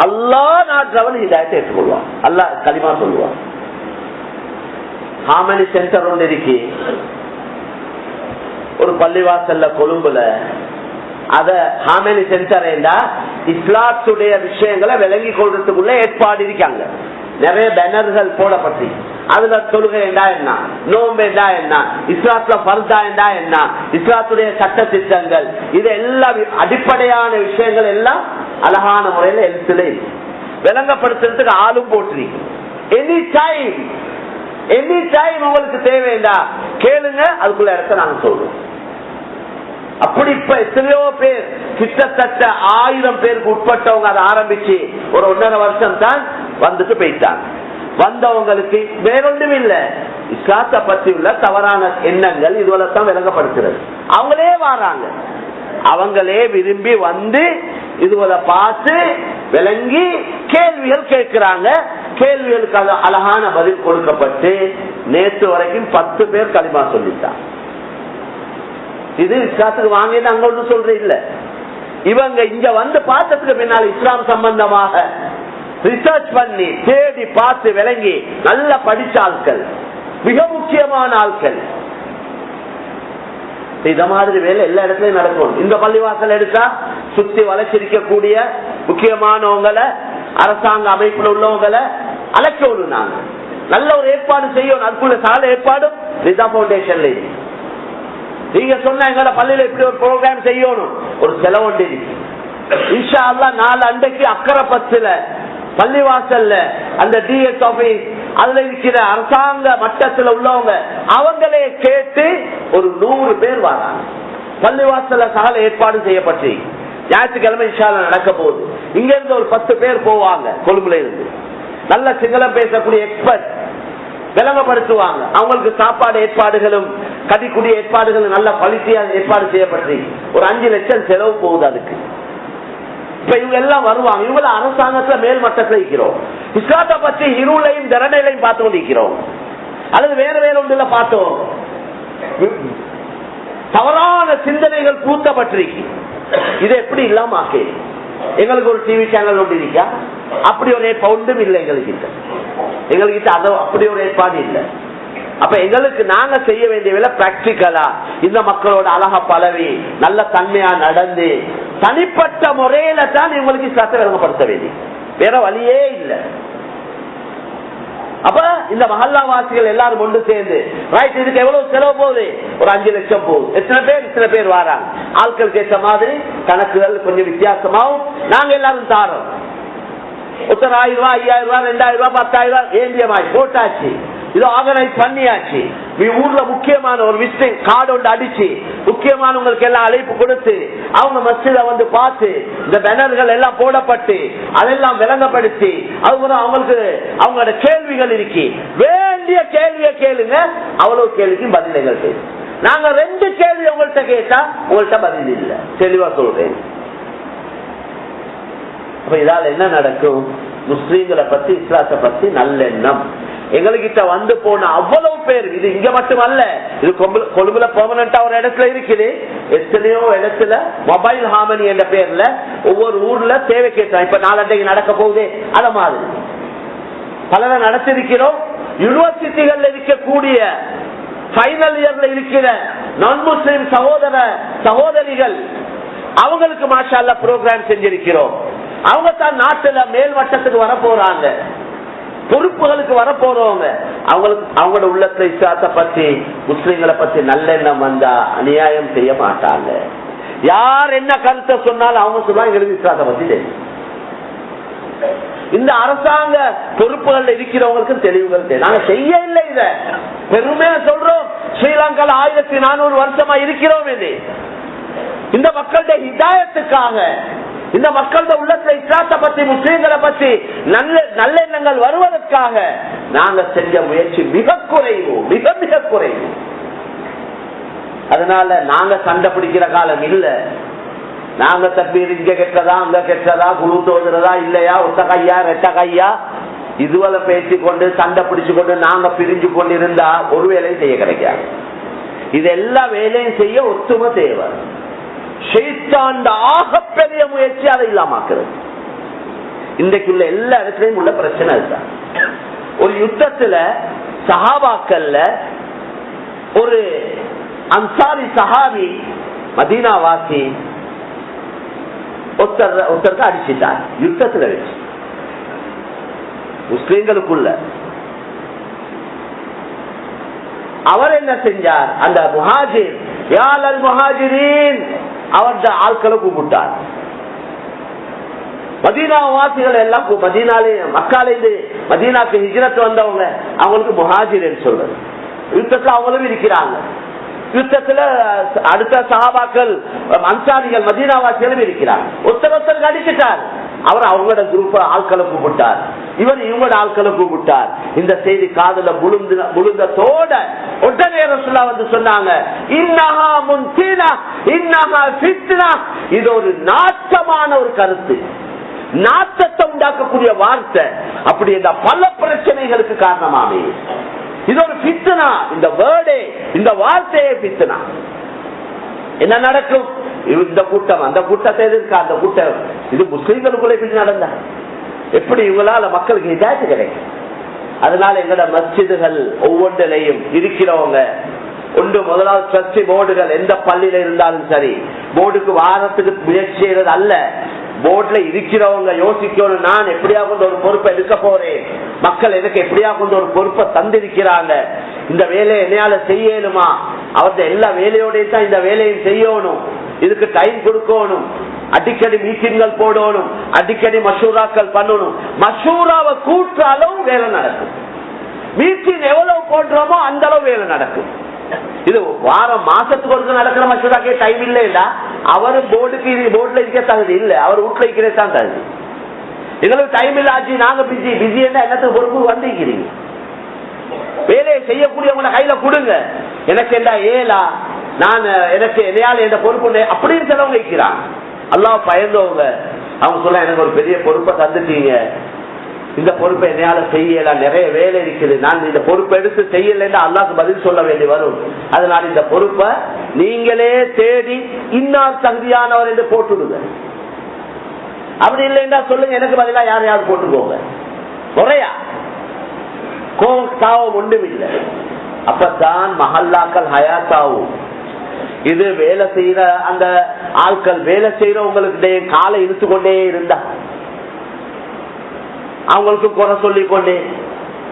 அல்லாஹ் நாட்டவன் இதாயத்தை ஏற்றுக்கொள்வான். அல்லாஹ் களிமா சொல்லுவான். ஹாமனி சென்டர் ஒன்று இருக்கு ஒரு பள்ளிவாசல்ல கொழும்புல. அத ஹாமனி சென்டர் இஸ்லாத்துடைய விஷயங்களை விளங்கி கொள்றதுக்குள்ள ஏற்பாடு இருக்காங்க. நிறைய பேனர்கள் போடப்பட்டு அதுல தொழுகை என்றா என்ன, நோம்பு என்றா என்ன, இஸ்லாத்துல பர்தா என்றா என்ன, இஸ்லாத்துடைய சட்ட திட்டங்கள், இது எல்லாம் அடிப்படையான விஷயங்கள் எல்லாம் அழகான முறையில எழுத்துல விளங்கப்படுத்துறதுக்கு ஆளும் போட்டுறீங்க. எனி டைம் உங்களுக்கு தேவைண்டா கேளுங்க, அதுக்குள்ள இடத்த நாங்க சொல்றோம். அப்படி இப்ப எத்தனையோ பேர், கிட்டத்தட்ட 1000 பேருக்கு உட்பட்டவங்க அதை ஆரம்பிச்சு ஒரு 1.5 வருஷம் தான் வந்துட்டு போயிட்டாங்க. வந்தவங்களுக்கு வேறொன்றும் இல்ல, இஸ்லாத்தை பற்றி உள்ள தவறான எண்ணங்கள் இதுவெல்லாம் விளங்கப்படுத்துறது. அவங்களே வராங்க, அவங்களே விரும்பி வந்து இதுவரை பார்த்து விளங்கி கேள்விகள் கேட்கிறாங்க. கேள்விகளுக்கு அழகான பதில் கொடுக்கப்பட்டு நேற்று வரைக்கும் 10 பேர் களிமா சொல்லிட்டாங்க. இது இஸ்லாத்துக்கு வாங்கியது அங்க ஒண்ணு சொல்ற இல்ல, இவங்க இங்க வந்து பார்த்ததுக்கு பின்னால் இஸ்லாம் சம்பந்தமாக ரிசர்ச் பண்ணி தேடி பார்த்து விளங்கி நல்ல படிச்ச ஆட்கள், மிக முக்கியமான ஆட்கள். இந்த மாதிரி வேலை எல்லா இடத்துலயும் நடக்கும். இந்த பள்ளிவாசல் எடுத்தா சுத்தி வளர்ச்சிருக்கக்கூடிய முக்கியமானவங்களை, அரசாங்க அமைப்புல உள்ளவங்களை அழைக்கணும். நாங்க நல்ல ஒரு ஏற்பாடு செய்யணும், அதுக்குள்ள சாலை ஏற்பாடும் ரிதா பவுண்டேஷன்ல. நீங்க சொன்ன எங்களை பள்ளியில இப்படி ஒரு ப்ரோக்ராம் செய்யணும், ஒரு செலவு இன்ஷா அல்லாஹ். 4 அன்றைக்கு அக்கரைப்பத்துல பள்ளிவாசல்ல அந்த டிஎஸ் ஆபீஸ் அதுல இருக்கிற அரசாங்க மட்டத்தில் உள்ளவங்க அவங்களே கேட்டு ஒரு 100 பேர் வராங்க. பள்ளிவாசல்ல சகல ஏற்பாடு செய்யப்பட்டு ஞாயிற்றுக்கிழமை இன்ஷா அல்லாஹ் நடக்க போகுது. இங்க இருந்து ஒரு 10 பேர் போவாங்க, கொழும்புல இருந்து நல்ல சிங்களம் பேசக்கூடிய எக்ஸ்பர்ட் விளங்கப்படுத்துவாங்க. அவங்களுக்கு சாப்பாடு ஏற்பாடுகளும் கடிக்குடி ஏற்பாடுகளும் நல்ல குவாலிட்டியா ஏற்பாடு செய்யப்பட்டு ஒரு 5 லட்சம் செலவு போகுது அதுக்கு. இப்ப இவங்க எல்லாம் வருவாங்க. இவங்க அரசாங்கத்துல மேல் மட்டத்தில் இருக்கிறோம், இஸ்லாத்தை பற்றி இருளையும் திறனையிலையும் பார்த்து கொண்டிருக்கிறோம், அல்லது வேற வேற ஒன்றுல பார்த்தோம். தவறான சிந்தனைகள் பூத்தப்பட்டிருக்கு. இதை எப்படி இல்லாம ஆக்கி எங்களுக்கு ஒரு டிவி சேனல் ஒன்று இருக்கா, அப்படி ஒரு ஏற்பாடும் இல்லை எங்ககிட்ட அது அப்படி ஒரு ஏற்பாடு இல்லை. அப்ப எங்களுக்கு நாங்க செய்ய வேண்டிய வேலை பிராக்டிகலா இந்த மக்களோட அழகா பழவி நல்ல தன்மையா நடந்து தனிப்பட்ட முறையில தான் இவங்களுக்கு இஸ்லாத்தை விளங்கப்படுத்த வேண்டிய, வேற வழியே இல்லை. அப்ப இந்த மஹல்லா வாசிகள் எல்லாரும் ஒன்று சேர்ந்து ரைட், இதுக்கு எவ்வளவு செலவு போகுது, ஒரு 5 லட்சம் போகுது, இத்தனை பேர் வராங்க, ஆட்களுக்கு ஏற்ற மாதிரி கணக்குகள் கொஞ்சம் வித்தியாசமாவும் நாங்க எல்லாரும் தாரோம். ஒருத்தர் 1000 ரூபாய் 5000 ரூபாய் 2000 ரூபாய் 10,000 ரூபாய் ஏந்தியமாய் போட்டாச்சு, இது ஆர்கனைஸ் பண்ணியாச்சு. ஊர்ல முக்கியமான ஒரு விசிட்டிங் கார்டு ஒன்று அடிச்சு முக்கியமானவங்களுக்கு எல்லாம் அழைப்பு கொடுத்து அவங்க மஸ்ஜித வந்து பார்த்து இந்த பேனர்கள் எல்லாம் போடப்பட்டு அதெல்லாம் விளங்கப்படுத்தி அவங்களுக்கு அவங்களோட கேள்விகள் இருக்கு, வேண்டிய கேள்வியை கேளுங்க, அவ்வளவு கேள்விக்கு பதில்கள் கேள்வி. நாங்க 2 கேள்வி உங்கள்கிட்ட கேட்டா உங்கள்கிட்ட பதில் இல்லை, தெளிவா சொல்றேன். அப்ப இதால என்ன நடக்கும்? முஸ்லீம்களை பத்தி இஸ்லாத்தை பத்தி நல்லெண்ணம் எங்ககிட்ட வந்து போன அவ்வளவு பேர், இது இங்க மட்டுமல்ல, இது கொழும்புல பெர்மனண்டா ஒரு இடத்துல இருக்குது, எத்தனையோ இடத்துல மொபைல் ஹார்மனி என்ற பேர்ல ஒவ்வொரு ஊர்ல சேவை கேட்கிறான். இப்ப நாளண்டைக்கு நடக்க போகுது, அத மாதிரி பலரை நடத்திருக்கிறோம். யூனிவர்சிட்டிகள்ல இருக்கக்கூடிய ஃபைனல் இயர்ல இருக்கிற நான் முஸ்லிம் சகோதர சகோதரிகள் அவங்களுக்கு மாஷா அல்லாஹ் ப்ரோக்ராம் செஞ்சிருக்கிறோம். அவங்க தான் நாட்டுல மேல் வட்டத்துக்கு வர போறாங்க, பொறுப்புகளுக்கு வர போறவங்க. அவங்களோட உள்ளத்தை இஸ்லாத்தை பத்தி முஸ்லிம்களை பத்தி நல்லெண்ணம் வந்தா அநியாயம் செய்ய மாட்டாங்க. யார் என்ன கருத்தை சொன்னாலும் அவங்க சொல்லுவாங்க எங்களுக்கு இஸ்லாத்தை பத்தி தெரியும். இந்த அரசாங்க பொறுப்புகள் இருக்கிறவங்களுக்கு தெளிவுகள் தெரியும். நாங்க செய்ய இல்லை, இத பெருமையா சொல்றோம். ஸ்ரீலங்கால 1400 வருஷமா இருக்கிறோம். இது இந்த மக்களுடைய ஹிதாயத்துக்காக, இந்த மக்களோட உள்ளத்துல இஸ்லாத்தை பத்தி முஸ்லீம்களை பத்தி நல்லெண்ணங்கள் வருவதற்காக நாங்க செஞ்ச முயற்சி மிக குறைவு, மிக மிக குறைவு. அதனால நாங்க சண்டை பிடிக்கிற காலம் இல்ல. நாங்க தப்பீர் இங்க கெட்டதா அங்க கெட்டதா குழு தோதுறதா இல்லையா ஒத்த கையா ரெட்ட கையா இதுவரை பேசிக்கொண்டு சண்டை பிடிச்சு கொண்டு நாங்க பிரிஞ்சு கொண்டு இருந்தா ஒரு வேலையும் செய்ய கிடைக்காது. இது எல்லா வேலையும் செய்ய ஒத்துமை தேவை. ஷைத்தான்ட ஆகப்பெரிய முயற்சி அதை இல்லாமக்கிறது. இன்றைக்குள்ள எல்லா இடத்துலயும் உள்ள பிரச்சனை இதுதான். ஒரு யுத்தத்துல சஹாபாக்கள்ல ஒரு அன்சாரி சஹாபி மதீனாவாசி ஒருத்தருக்கு அடிச்சிட்டார் யுத்தத்துல வச்சு. முஸ்லிம்களுக்குள்ள அவர் என்ன செஞ்சார்? அந்த முஹாஜிர் யால் முஹாஜிரின் அவர்த ஆட்களை கூப்பிட்டார். மதீனா வாசிகள் எல்லாம் மதீனாலே மக்காலேந்து மதீனாக்கு ஹிஜ்ரத் வந்தவங்க அவங்களுக்கு முஹாஜிர் என்று சொல்றது. யுத்தத்துல அவங்களும் இருக்கிறாங்க. யுத்தத்துல அடுத்த சஹாபாக்கள் அன்சாரிகள் மதீனாவாசிகளும் இருக்கிறாங்க. ஒருத்தருக்கு அடிச்சுட்டார். அவர் அவங்களோட குரூப் ஆட்களை கூப்பிட்டார், இவர் இவங்களோட ஆட்களை கூப்பிட்டார். இந்த செய்தி காதுல புழுந்தத்தோட உடனே ரசூலுல்லாஹ் வந்து சொன்னாங்க, இன்னஹா முன்தினா இன்னஹா ஃபித்னா. இது ஒரு நாட்டமான ஒரு கருத்து, நாட்டத்தை உண்டாக்கக்கூடிய வார்த்தை. அப்படி இந்த பல பிரச்சனைகளுக்கு காரணமாமே இது ஒரு ஃபித்னா. இந்த வேர்டே, இந்த வார்த்தையே ஃபித்னா. என்ன நடக்கும்? இந்த கூட்டம் அந்த கூட்டத்தை எதிர்க்க அந்த கூட்டம் இது முஸ்லிம்களுக்குள்ள எப்படி நடந்தா எப்படி இவங்களால மக்களுக்கு இதாச்சு கிடைக்கும். அதனால எங்களோட மஸ்ஜிதுகள் ஒவ்வொன்றிலையும் இருக்கிறவங்க ஒன்று முதலாவது ட்ரஸ்டி போர்டுகள் எந்த பள்ளியில இருந்தாலும் சரி, போர்டுக்கு வாரத்துக்கு முயற்சி செய்யறது அல்ல. போர்டுல இருக்கிறவங்க யோசிக்கணும், நான் எப்படியா கொண்டு ஒரு பொறுப்பை எடுக்க போறேன், மக்கள் எனக்கு எப்படியா கொண்டு ஒரு பொறுப்பை தந்திருக்கிறாங்க, இந்த வேலையை என்னையால செய்யணுமா, அவர்த எல்லா வேலையோட தான் இந்த வேலையும் செய்யணும், இதுக்கு டைம் கொடுக்கணும், அடிக்கடி மீட்டிங்கள் போடணும், அடிக்கடி மஷூராக்கள் பண்ணணும். மஷூராவை கூட்டாலும் வேலை நடக்கும். மீட்டிங் எவ்வளவு போடுறோமோ அந்த அளவு வேலை நடக்கும். இது வாரம் மாசத்துக்கு ஒரு நடக்கிற மசூராக்கே டைம் இல்ல. அவரு போர்டுக்கு போர்டுல இருக்க தகுதி இல்ல, அவர் வீட்டுல இருக்கிறது தான் தகுதி. எங்களுக்கு டைம் இல்ல ஆச்சு, நாங்க பிஸி பிஸி என்னத்துக்கு பொறுப்பு வந்திருக்கிறீங்க. வேலையை செய்யக்கூடியவங்களை கையில கொடுங்க. எனக்கு என்ன ஏலா, நான் எனக்கு என்னையால எந்த பொறுப்பு அப்படின்னு சிலவங்க இருக்கிறாங்க. அல்லாஹ் பயந்தவங்க அவங்க சொல்ல, எனக்கு ஒரு பெரிய பொறுப்பை தந்துட்டீங்க, இந்த பொறுப்பை என்னையால செய்யல, நிறைய வேலை இருக்குது, நான் இந்த பொறுப்பை எடுத்து செய்யலன்னு அல்லாஹ்க்கு பதில் சொல்ல வேண்டி வரும். அதனால இந்த பொறுப்பை நீங்களே தேடி இன்னார் தகுதியானவர் என்று போட்டுடுங்க. அப்படி இல்லைன்னா சொல்லுங்க, எனக்கு பதிலா யாரையாவது போட்டுக்கோங்க. முறையா கோவம் ஒன்றும் இல்லை. அப்பதான் மஹல்லாக்கள் ஹயாத்தாவும். இது வேலை செய்யற அந்த ஆட்கள் வேலை செய்யறவங்களுக்கு காலை இழுத்து கொண்டே இருந்தா அவங்களுக்கு குறை சொல்லிக் கொண்டே,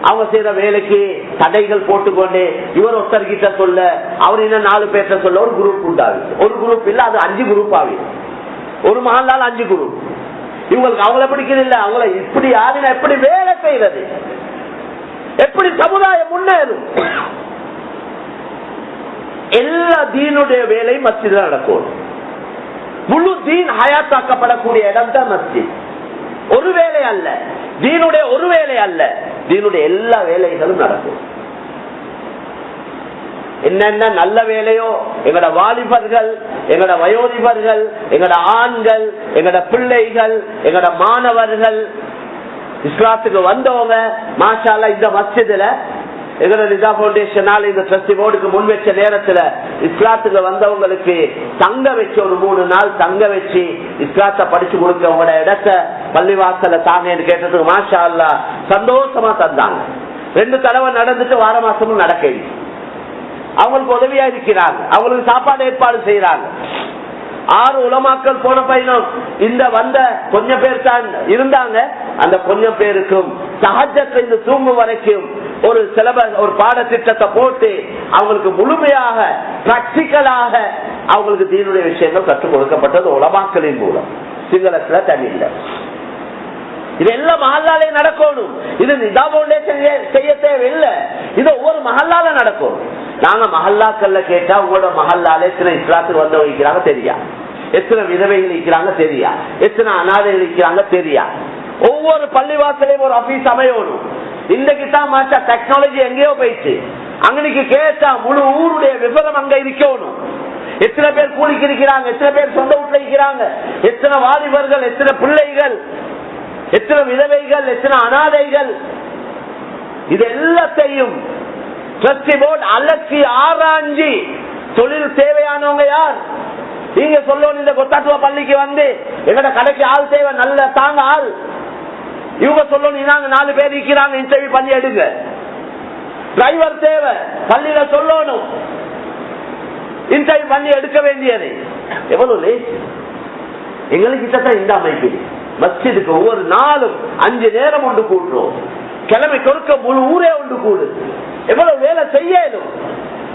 அவங்க செய்யற வேலைக்கு தடைகள் போட்டுக்கொண்டே, இவர் ஒருத்தர்கிட்ட சொல்ல, அவர் இன்னும் 4 பேர்கிட்ட சொல்ல, ஒரு குரூப் உண்டாது. ஒரு குரூப் இல்ல, அது 5 குரூப் ஆகும். ஒரு மஹல்லால 5 குரூப். இவங்களுக்கு அவங்கள பிடிக்கிறது இல்ல, அவங்கள இப்படி யாருன்னா எப்படி வேலை செய்யறது, எப்படி சமுதாயம் முன்னேறும். எல்லா தீனுடைய வேலையும் மஸ்ஜித்ல நடக்கும். முழு தீன் ஹயாத்தாக்கப்படக்கூடிய இடம் தான் மஸ்ஜித். ஒரு வேலை அல்ல, தீனுடைய ஒரு வேலை அல்ல, தீனுடைய எல்லா வேலைகளும் நடக்கும். என்னென்ன நல்ல வேலையோ எங்கட வாலிபர்கள், எங்கட வயோதிபர்கள், எங்கட ஆண்கள், எங்கட பிள்ளைகள், எங்கட மாணவர்கள், இஸ்லாத்துக்கு வந்தவங்க மாஷா அல்லாஹ் இந்த மஸ்ஜிதுல எங்களோட நிதா பவுண்டேஷனால் இந்த ட்ரஸ்டி போர்டுக்கு முன் வச்ச நேரத்துல இஸ்லாத்துக்கு வந்தவங்களுக்கு தங்க வச்சு ஒரு 3 நாள் தங்க வச்சு இஸ்லாத்தை படிச்சு கொடுக்க உங்களோட இடத்த பள்ளிவாசல தாங்கன்னு கேட்டதுக்கு மாஷா அல்லாஹ் சந்தோஷமா தந்தாங்க. 2 தடவை நடந்துட்டு வார மாசமும் நடக்க அவங்களுக்கு உதவியா இருக்கிறாங்க, அவங்களுக்கு சாப்பாடு ஏற்பாடு செய்யறாங்க. 6 உலமாக்கள் போன பயணம் இந்த வந்த கொஞ்சம் பேர் தான் இருந்தாங்க. அந்த கொஞ்சம் பேருக்கும் சஹஜத்துல இந்த தூங்கும் வரைக்கும் ஒரு சிலபஸ், ஒரு பாடத்திட்டத்தை போட்டு அவங்களுக்கு முழுமையாக பிராக்டிக்கலாக அவங்களுக்கு தீனுடைய விஷயங்கள் கற்றுக் கொடுக்கப்பட்டது உலமாக்களின் மூலம். சிங்களத்துல தமிழ்ல இதெல்லாம் மஹல்லாலே நடக்கணும். இது நிதா பவுண்டேஷன் செய்ய தேவையில்லை, இது ஒவ்வொரு மஹல்லால நடக்கும். நாங்க மஹல்லாக்கள்ல கேட்டா உங்களோட மஹல்லால எத்தனை இஸ்லாத்துக்கு வந்து வைக்கிறாங்க தெரியா, எத்தனை விதவைகள் இருக்கிறாங்க தெரியா, எத்தனை அநாதைகள் இருக்கிறாங்க தெரியா. ஒவ்வொரு பள்ளிவாசலையும் ஒரு ஆபீஸ் அமையணும். இன்னைக்கு தான் மாற்றா டெக்னாலஜி எங்கேயோ போயிடுச்சு. அங்கனைக்கு கேட்டா முழு ஊருடைய விவரம் அங்க இருக்கணும். எத்தனை பேர் கூலிக்கு இருக்கிறாங்க, எத்தனை பேர் சொந்த வீட்டுல இருக்கிறாங்க, எத்தனை வாலிபர்கள், எத்தனை பிள்ளைகள், எத்தனை விதவைகள், எத்தனை அநாதைகள், இது எல்லாத்தையும் ட்ரஸ்டி போர்டு அலசி ஆராய்ஞ்சி தொழில் தேவையானவங்க யார் நீங்க சொல்லணும். இந்த கொத்தாட்டுவா பள்ளிக்கு வந்து எங்கட கடைக்கு ஆள் தேவை, நல்ல தாங்க ஆள். இவங்க சொல்லணும் நாங்க 4 பேர் இருக்கிறாங்க, இன்டர்வியூ பண்ணி எடுங்க. டிரைவர் தேவை, பள்ளியில சொல்லணும், இன்டர்வியூ பண்ணி எடுக்க வேண்டியது. எவ்வளவு லேட் எங்களுக்கு இந்த அமைப்பு. மஸ்ஜிதுக்கு ஒவ்வொரு நாளும் 5 நேரம் ஒன்று கூடுறோம். கிழமை கொடுக்க முழு ஊரே ஒன்று கூடு. எவ்வளவு வேலை செய்யணும்.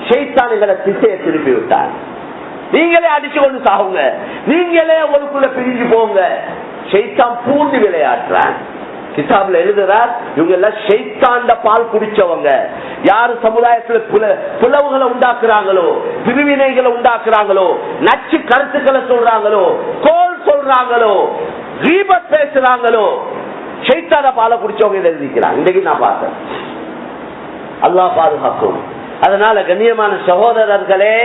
ஷைத்தான் எங்களை திசையை திருப்பி விட்டார். நீங்களே அடிச்சு கொண்டு சாகுங்க, நீங்களே உங்களுக்குள்ள பிரிஞ்சு போங்க. ஷைத்தான் பூண்டு விளையாடுறான். கிதாப்ல எழுதுறார், இவங்க எல்லாம் ஷைத்தாண்ட பால் குடிச்சவங்க. யாரு சமுதாயத்துல பிளவுகளை உண்டாக்குறாங்களோ, பிரிவினைகளை உண்டாக்குறாங்களோ, நச்சு கருத்துக்களை சொல்றாங்களோ, கோல் சொல்றாங்களோ, கீபத் பேசுறாங்களோ, ஷைத்தான பாலை குடிச்சவங்க எழுதிக்கிறாங்க. இன்னைக்கு நான் பார்த்தேன். அல்லாஹ் பாதுகாக்கும். அதனால கண்ணியமான சகோதரர்களே,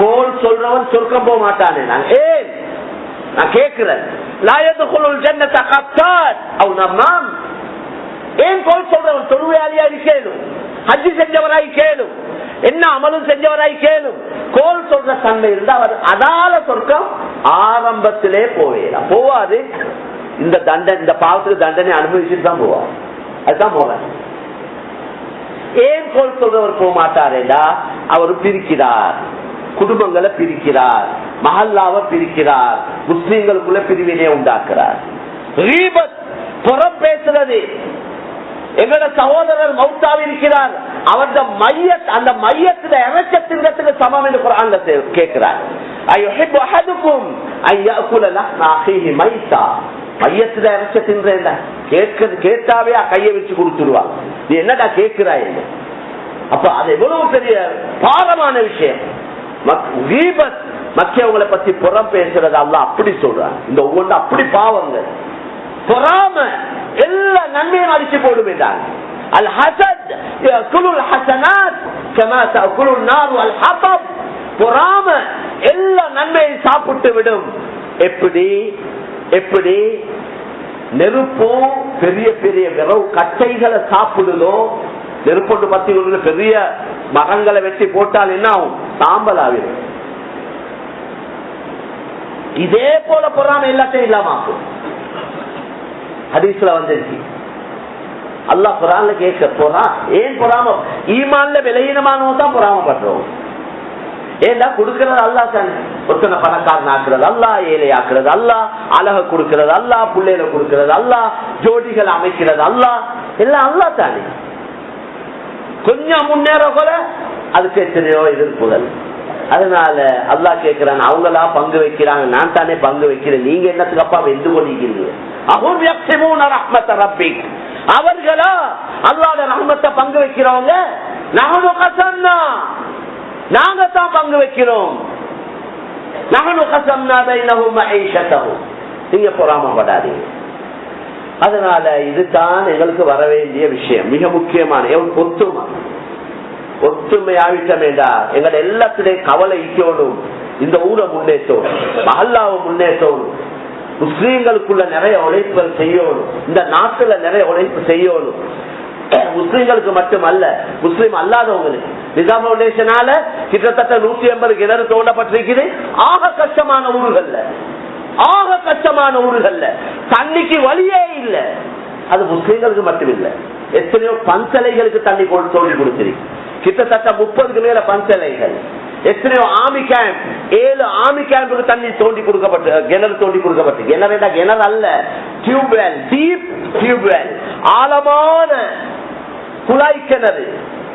கோல் சொல்றவன் சொர்க்கம் போக மாட்டானே. நான் கேட்கிறேன், ஏன் கோல் சொல்றவன் தொழுவையாளியா இருக்கேனும், ஹஜ்ஜி செஞ்சவராய் கேளும், என்ன அமலும் செஞ்சவராய் கேளும். கோல் சொல்ற தன்மை இருந்தா அவர் அதால சொர்க்கம் ஆரம்பத்திலே போவாது. இந்த பாவத்துக்கு தண்டனை அனுபவிச்சுட்டு தான் போவார். அதுதான் போவார். ஏன் கோல் சொல்றவர் போக மாட்டாரேடா, அவர் பிரிக்கிறார், குடும்பங்களை பிரிக்கிறார், மஹல்லாவை பிரிக்கிறார், முஸ்லீம்களுக்குள்ள பிரிவினை உண்டாக்குறார். புறம் பேசுறது. எங்களோட சகோதரர் மௌத்தாவி இருக்கிறார், அவருடைய மையத், அந்த மையத்துல இறைச்ச தின்றதுக்கு சமம் என்று குர்ஆன்ல கேட்கிறார். மையத்துல இறைச்ச தின்ற கேட்டாவே கையை வச்சு கொடுத்துருவாங்க. நீ என்னடா கேட்கிறாய்? அப்ப அது எவ்வளவு பெரிய பாரமான விஷயம். மக்கியவங்களை பத்தி புறம் பேசுறது அல்லாஹ் அப்படி சொல்றாங்க. இந்த ஒவ்வொன்று அப்படி பாவங்க. பொறாம எல்லா நன்மையும் அடிச்சு போடுவேன். அல் ஹசத் யகுலுல் ஹஸனாத் கமா தஅகுலுன் நார் வல் ஹதப். பொறாம எல்லா நன்மையை சாப்பிட்டு விடும். எப்படி நெருப்பு பெரிய பெரிய விரவு கட்டைகளை சாப்பிடுதோ, நெருப்பொண்டு பத்தி பெரிய மரங்களை வெட்டி போட்டால் என்ன ஆகும்? சாம்பல் ஆகிடும். இதே போல பொறாம எல்லாத்தையும் இல்லாமக்கும். ஹதீஸ்ல வந்துருச்சு. அல்லாஹ் குர்ஆன்ல கேட்க ஏன் பொறாம? ஈமான்ல விலையினமானவன் தான் பொறாம பண்றோம். ஏன்னா கொடுக்கிறது அல்லாஹ் தானே. ஒருத்தனை பணக்காரன் ஆக்குறது அல்லாஹ், ஏழை ஆக்குறது அல்லாஹ், அழக கொடுக்கிறது அல்லாஹ், புள்ளையில கொடுக்கிறது அல்லாஹ், ஜோடிகள் அமைக்கிறது அல்லாஹ், எல்லாம் அல்லாஹ் தானே. கொஞ்சம் முன்னேற கூட அதுக்கு எத்தனையோ எதிர்ப்புகள். அதனால அல்லாஹ் கேட்கிறான், அவங்களா பங்கு வைக்கிறாங்க, நான் தானே பங்கு வைக்கிறேன், நீங்க என்னத்துக்கு அப்பா வெந்து கொண்டிருக்கீங்க? அவர்களா அல்லாஹ்வுடைய ரஹ்மத்தை பங்கு வைக்கிறவங்க. நாங்க தான் பங்கு வைக்கிறோம். நீங்க பொறாமப்படாதீங்க. அதனால இதுதான் எங்களுக்கு வர வேண்டிய விஷயம், மிக முக்கியமான ஒற்றுமை ஆவிட்டம் வேண்டாம். எங்களை எல்லாத்திலையும் கவலை ஈக்கணும். இந்த ஊரை முன்னேற்றணும், மஹல்லாவை முன்னேற்றணும், முஸ்லீம்களுக்குள்ள நிறைய உழைப்புகள் செய்யணும், இந்த நாட்டுல நிறைய உழைப்பு செய்யணும். முஸ்லீம்களுக்கு மட்டுமல்ல, முஸ்லீம் அல்லாதவங்களுக்கு நிசாம் பவுண்டேஷனால கிட்டத்தட்ட 180 கிணறு தோண்டப்பட்டிருக்குது. ஆக கஷ்டமான ஊர்கள்ல தண்ணிக்கு வழியே இல்லை. அது முஸ்லீம்களுக்கு மட்டுமில்லை, எத்தனையோ பஞ்சலைகளுக்கு தண்ணி தோண்டி கொடுத்திருக்கு. கிட்டத்தட்ட 30க்கு மேல பஞ்சலைகள், எத்தனையோ ஆர்மி கேம்ப், 7 ஆர்மி கேம்புக்கு தண்ணி தோண்டி கொடுக்கப்பட்டு, கிணறு தோண்டி கொடுக்கப்பட்டு, கிணறு அல்ல, டியூப்வெல், டீப் டியூப்வெல், ஆழமான குழாய் கிணறு,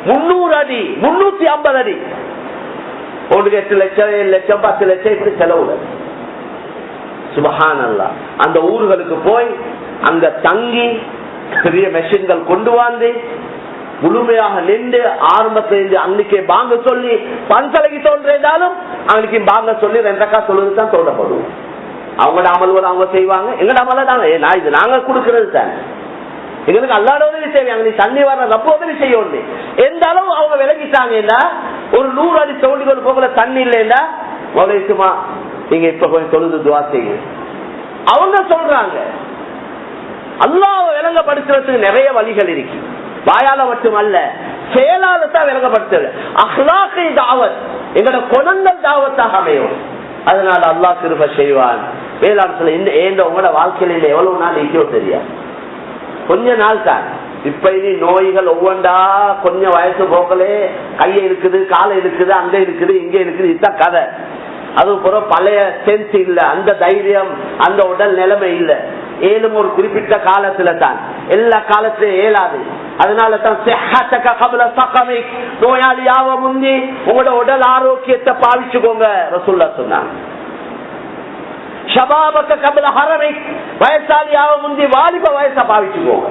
300 அடி 350 அடி, 8 லட்சம் 7 லட்சம் 10 லட்சம் இப்படி செலவு. சுப்ஹானல்லாஹ். அந்த ஊர்களுக்கு போய் அங்க தங்கி பெரிய மெஷின்கள் கொண்டு வந்து முழுமையாக நின்று ஆரம்பத்திலிருந்து அன்னைக்கே பாங்க சொல்லி பஞ்சலைக்கு தோன்றாலும் அவனுக்கு பாங்க சொல்லி 2 ரக்கா சொல்லுதான் தோன்றப்படும். அவங்களோட அமல்கள் அவங்க செய்வாங்க, எங்களோட அமல தாங்க இது நாங்க கொடுக்கறது தான். எங்களுக்கு அல்லாட உதவி செய்வாங்க, நீ தண்ணி வர ரப்ப உதவி செய்ய. எந்த அளவு அவங்க விலகிட்டாங்கன்னா, ஒரு 100 அடி தோண்டிகள் போகல தண்ணி இல்லைன்னா சும்மா நீங்க இப்ப கொஞ்சம் தொழுது துவா செய்யுங்க. அவங்க சொல்றாங்க. அல்லாஹ்வை விளங்கப்படுத்துறதுக்கு நிறைய வழிகள் இருக்கு. வாயால மட்டுமல்ல, செயலால தான் விளங்கப்படுத்துறது. அஹ்லாக்கை தாவத், எங்களோட குணங்கள் தாவத்தாக அமையும். அதனால அல்லாஹ் கிருபை செய்வான். வேளாண் சொல்ல இந்த உங்களோட வாழ்க்கையில எவ்வளவு நாள் இருக்கோ தெரியாது, கொஞ்ச நாள் தான். இப்ப இனி நோய்கள் ஒவ்வொன்றா கொஞ்சம் வயசு போகலே கையை இருக்குது, காலை இருக்குது, அங்க இருக்குது, இங்க இருக்குது, இதுதான் கதை. அது போற பழைய சென்ஸ் இல்ல, அந்த தைரியம், அந்த உடல் நிலைமை இல்ல. ஏழும் ஒரு குறிப்பிட்ட காலத்துல தான், எல்லா காலத்திலும் ஏலாது. அதனால தான் நோயாளியாக முந்தி உங்களோட உடல் ஆரோக்கியத்தை பாவிச்சுக்கோங்க ரசூலுல்லாஹ் சொன்னாங்க. ஷபாபக கபல ஹரமிக், வயசாலியாக முந்தி வாலிப வயசை பாவிச்சுக்கோங்க.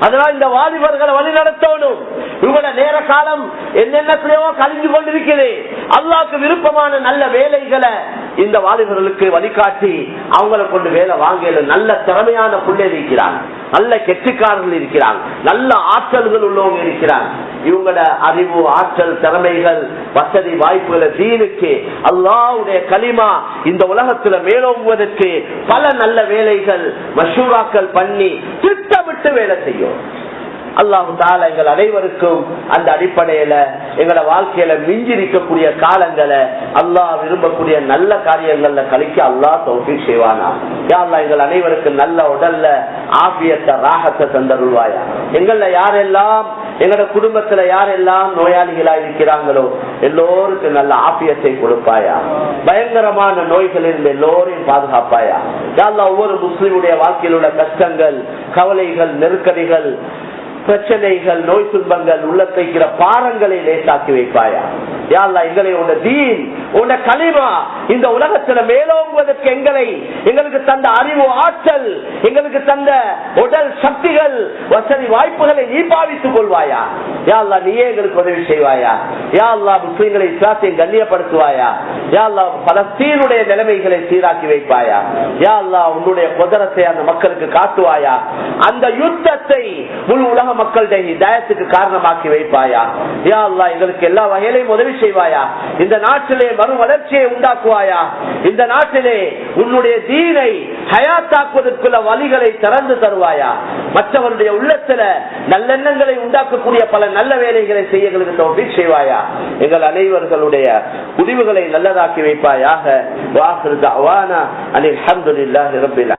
அதனால இந்த வாலிபர்களை வழி நடத்தணும். இவங்களோட நேர காலம் என்னென்னத்தையோ கழிஞ்சு கொண்டிருக்கிறது. அல்லாஹ்வுக்கு விருப்பமான நல்ல வேலைகளை இந்த வாலிபர்களுக்கு வழிகாட்டி அவங்களை கொண்டு வேலை வாங்கல. நல்ல திறமையான பிள்ளை இருக்கிறாங்க, நல்ல கெட்டிக்காரர்கள் இருக்கிறாங்க, நல்ல ஆற்றல்கள் உள்ளவங்க இருக்கிறாங்க. இவங்களோட அறிவு, ஆற்றல், திறமைகள், வசதி வாய்ப்புகளை தீனுக்கு, அல்லாஹ்வுடைய கலிமா இந்த உலகத்துல மேலோங்குவதற்கு பல நல்ல வேலைகள் மஷூராக்கள் பண்ணி திட்டமிட்டு வேலை செய்யும். அல்லாஹ் தஆலா எங்கள் அனைவருக்கும் அந்த அடிப்படையில எங்களோட வாழ்க்கையில மிஞ்சி இருக்கக்கூடிய காலங்களை அல்லாஹ் விரும்பக்கூடிய நல்ல காரியங்கள்ல கழிக்க அல்லாஹ் தௌஃபீக் செய்வானா. யா அல்லாஹ் எங்கள் அனைவருக்கு நல்ல உடல்ல ஆஃபியத்தை, ராஹத்தை தந்தருள்வாயா. எங்கள யாரெல்லாம், எங்களோட குடும்பத்துல யாரெல்லாம் நோயாளிகளா இருக்கிறாங்களோ எல்லோருக்கும் நல்ல ஆஃபியத்தை கொடுப்பாயா. பயங்கரமான நோய்களில் எல்லோரையும் பாதுகாப்பாயா. யா அல்லாஹ் ஒவ்வொரு முஸ்லிமுடைய வாழ்க்கையில் உள்ள கஷ்டங்கள், கவலைகள், நெருக்கடிகள், பிரச்சனைகள், நோய் துன்பங்கள், உள்ளத்தைக்கிற பாரங்களை லேசாக்கி வைப்பாயா. யா அல்லாஹ் எங்களை உன்ன தீன், உன்ன கலிமா இந்த உலகத்துல மேலோங்குவதற்கு எங்களுக்கு தந்த அறிவு, ஆற்றல், எங்களுக்கு தந்த உடல் சக்திகள், வசதி வாய்ப்புகளை நீ பாவித்துக் கொள்வாயா. யா அல்லாஹ் நீயே எங்களுக்கு உதவி செய்வாயா. யா அல்லாஹ் முஸ்லிம்களை இஸ்லாத்தை கண்ணியப்படுத்துவாயா. யா அல்லாஹ் பலஸ்தீனுடைய நிலைமைகளை சீராக்கி வைப்பாயா. யா அல்லாஹ் உன்னுடைய குதிரத்தை அந்த மக்களுக்கு காட்டுவாயா. அந்த யுத்தத்தை முழு உலக மக்களுடைய ஹிதாயத்துக்கு காரணமாக்கி வைப்பாயா. யா அல்லாஹ் எங்களுக்கு எல்லா வகையிலையும் உதவி செய்வாயா. இந்த நாட்டிலே மறு வளர்ச்சியை உண்டாக்குவாயா. இந்த நாட்டிலே உன்னுடைய தீனை ஹயாத்தாக்குவதற்குள்ள வழிகளை திறந்து தருவாயா. மற்றவருடைய உள்ளத்துல நல்லெண்ணங்களை உண்டாக்கக்கூடிய பல நல்ல வேலைகளை செய்ய எங்களுக்கு தௌஃபீக் செய்வாயா. எங்கள் அனைவர்களுடைய முடிவுகளை நல்லதாக்கி வைப்பாயாக. வாஹிரு தஅவானா அனில் ஹம்துலில்லாஹி ரப்பில்